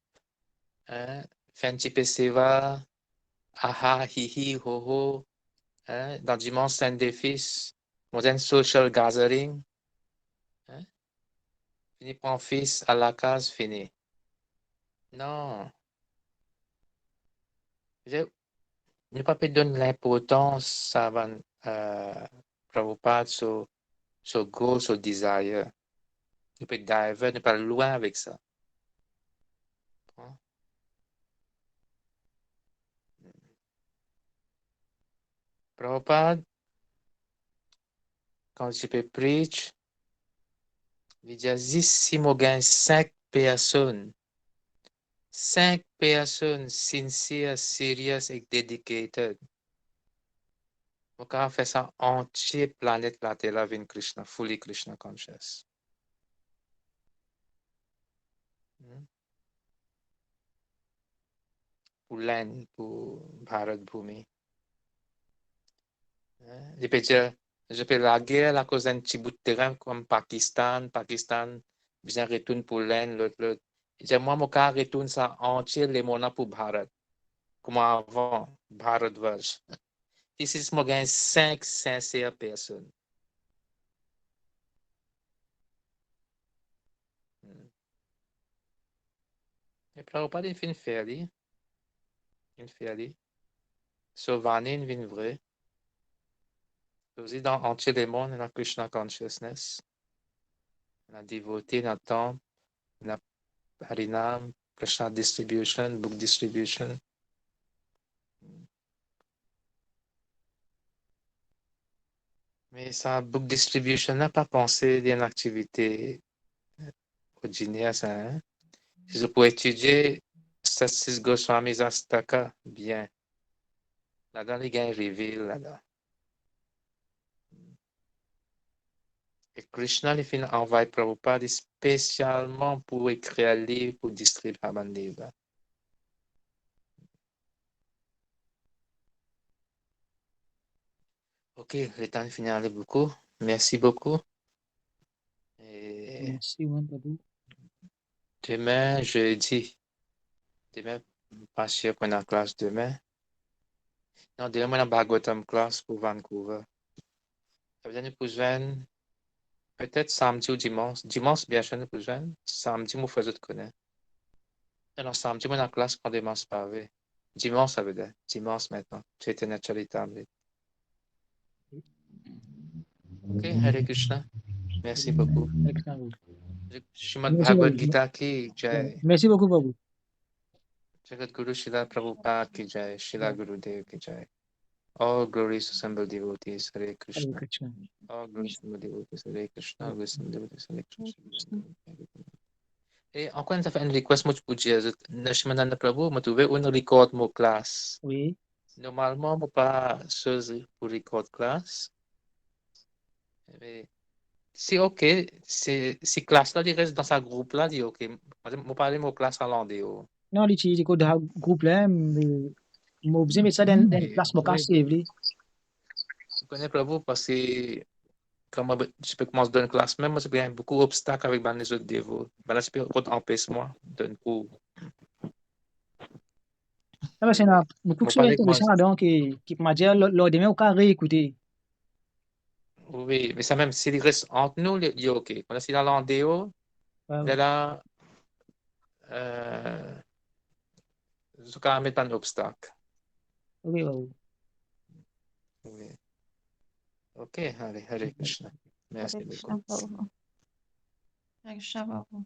Fanchipe Seva, aha, hihi, ho ho, dans dimanche Saint-Défis, modern social gathering, fini prend fils à la case, fini. Non. Je ne peux pas donner l'importance à Prabhupada so goal, so desire. Ne peut divert, ne pas loin avec ça. Prabhupada, quand je peux preach, il dit, si je gagne 5 personnes sincere, serious et dedicated, on peut faire ça entier planète la Terre avec Krishna, fully Krishna conscious. Pour l'Inde, pour Bharat Bhumi. Je peux la guerre à cause d'un petit bout de terrain comme Pakistan, besoin de retourner pour l'Inde, l'autre. Moi, je retourne ça entier, les monnaies pour Bharat. Comme avant, Bharat Varsh. Ici, je gagne 5 sincères personnes. Et Prabhupada est une fairly. Une fairly. Sauvani est une vraie. Aussi, dans entier les mondes, dans Krishna consciousness. La dévoté, dans le temple, la Harinam, Krishna distribution, book distribution. Mais ça, book distribution n'a pas pensé d'une activité ordinaire, ça. Hein? Si je peux étudier Sasis Goswami Astaka, bien. Là-dedans, les gars révèlent là-dedans. Et Krishna, il finit envoyer Prabhupada spécialement pour écrire un livre, pour distribuer un livre. Ok, le temps est fini beaucoup. Merci beaucoup. Et Merci, Wandadou. demain, jeudi. Demain, pas sûr qu'on a classe demain. Non, demain, on a Bhagavatam class pour Vancouver. Ça veut dire nous pouvons peut-être samedi ou dimanche. Dimanche, bien sûr, nous pouvons. Samedi, nous faisons de connaître. Alors, samedi, on a classe quand dimanche pavé. Dimanche, ça veut dire. Dimanche maintenant. Tu étais naturellement. Ok, Hare Krishna. Merci beaucoup. Hare Krishna, Prabhu. Shrimad Merci, Bhagavad Prabhu. Gita ki jai. Merci beaucoup, Prabhu. Jagat Guru Srila Prabhupada ki jai. Srila Gurudev ki jai. All glories to assembled devotees. Hare Hare Krishna. Krishna. All glories to assembled devotees. Hare Krishna. All glories to assembled devotees. Hare Krishna. Et encore une fois, une request moi pour dire, Nashimananda Prabhu, m'a trouvé une record mon classe. Oui. Normalement, moi pas chose pour record classe. Mais c'est ok, si classe là, il reste dans sa groupe là, il ok. Moi parler mon classe en landais. Non, li ko da groupe là, mo besoin mettre ça dans une place mo ka save li. Je connais Prabhu parce que quand je peux commencer dans une classe même, moi, j'ai bien beaucoup d'obstacles avec les autres dévots. Ben là, je peux empêcher moi d'un coup. Ça c'est beaucoup Moi sur parler comment. intéressant donc qui m'a dit lors demain au cas réécouter. Oui, mais ça même, s'il reste entre nous, il est ok. Quand c'est dans l'endéo, là, je peux mettre un obstacle. Oui, oui. Oui. Ok, allez, Hare Krishna. Merci Hare beaucoup. Krishna, Prabhu. Hare Krishna, Prabhu.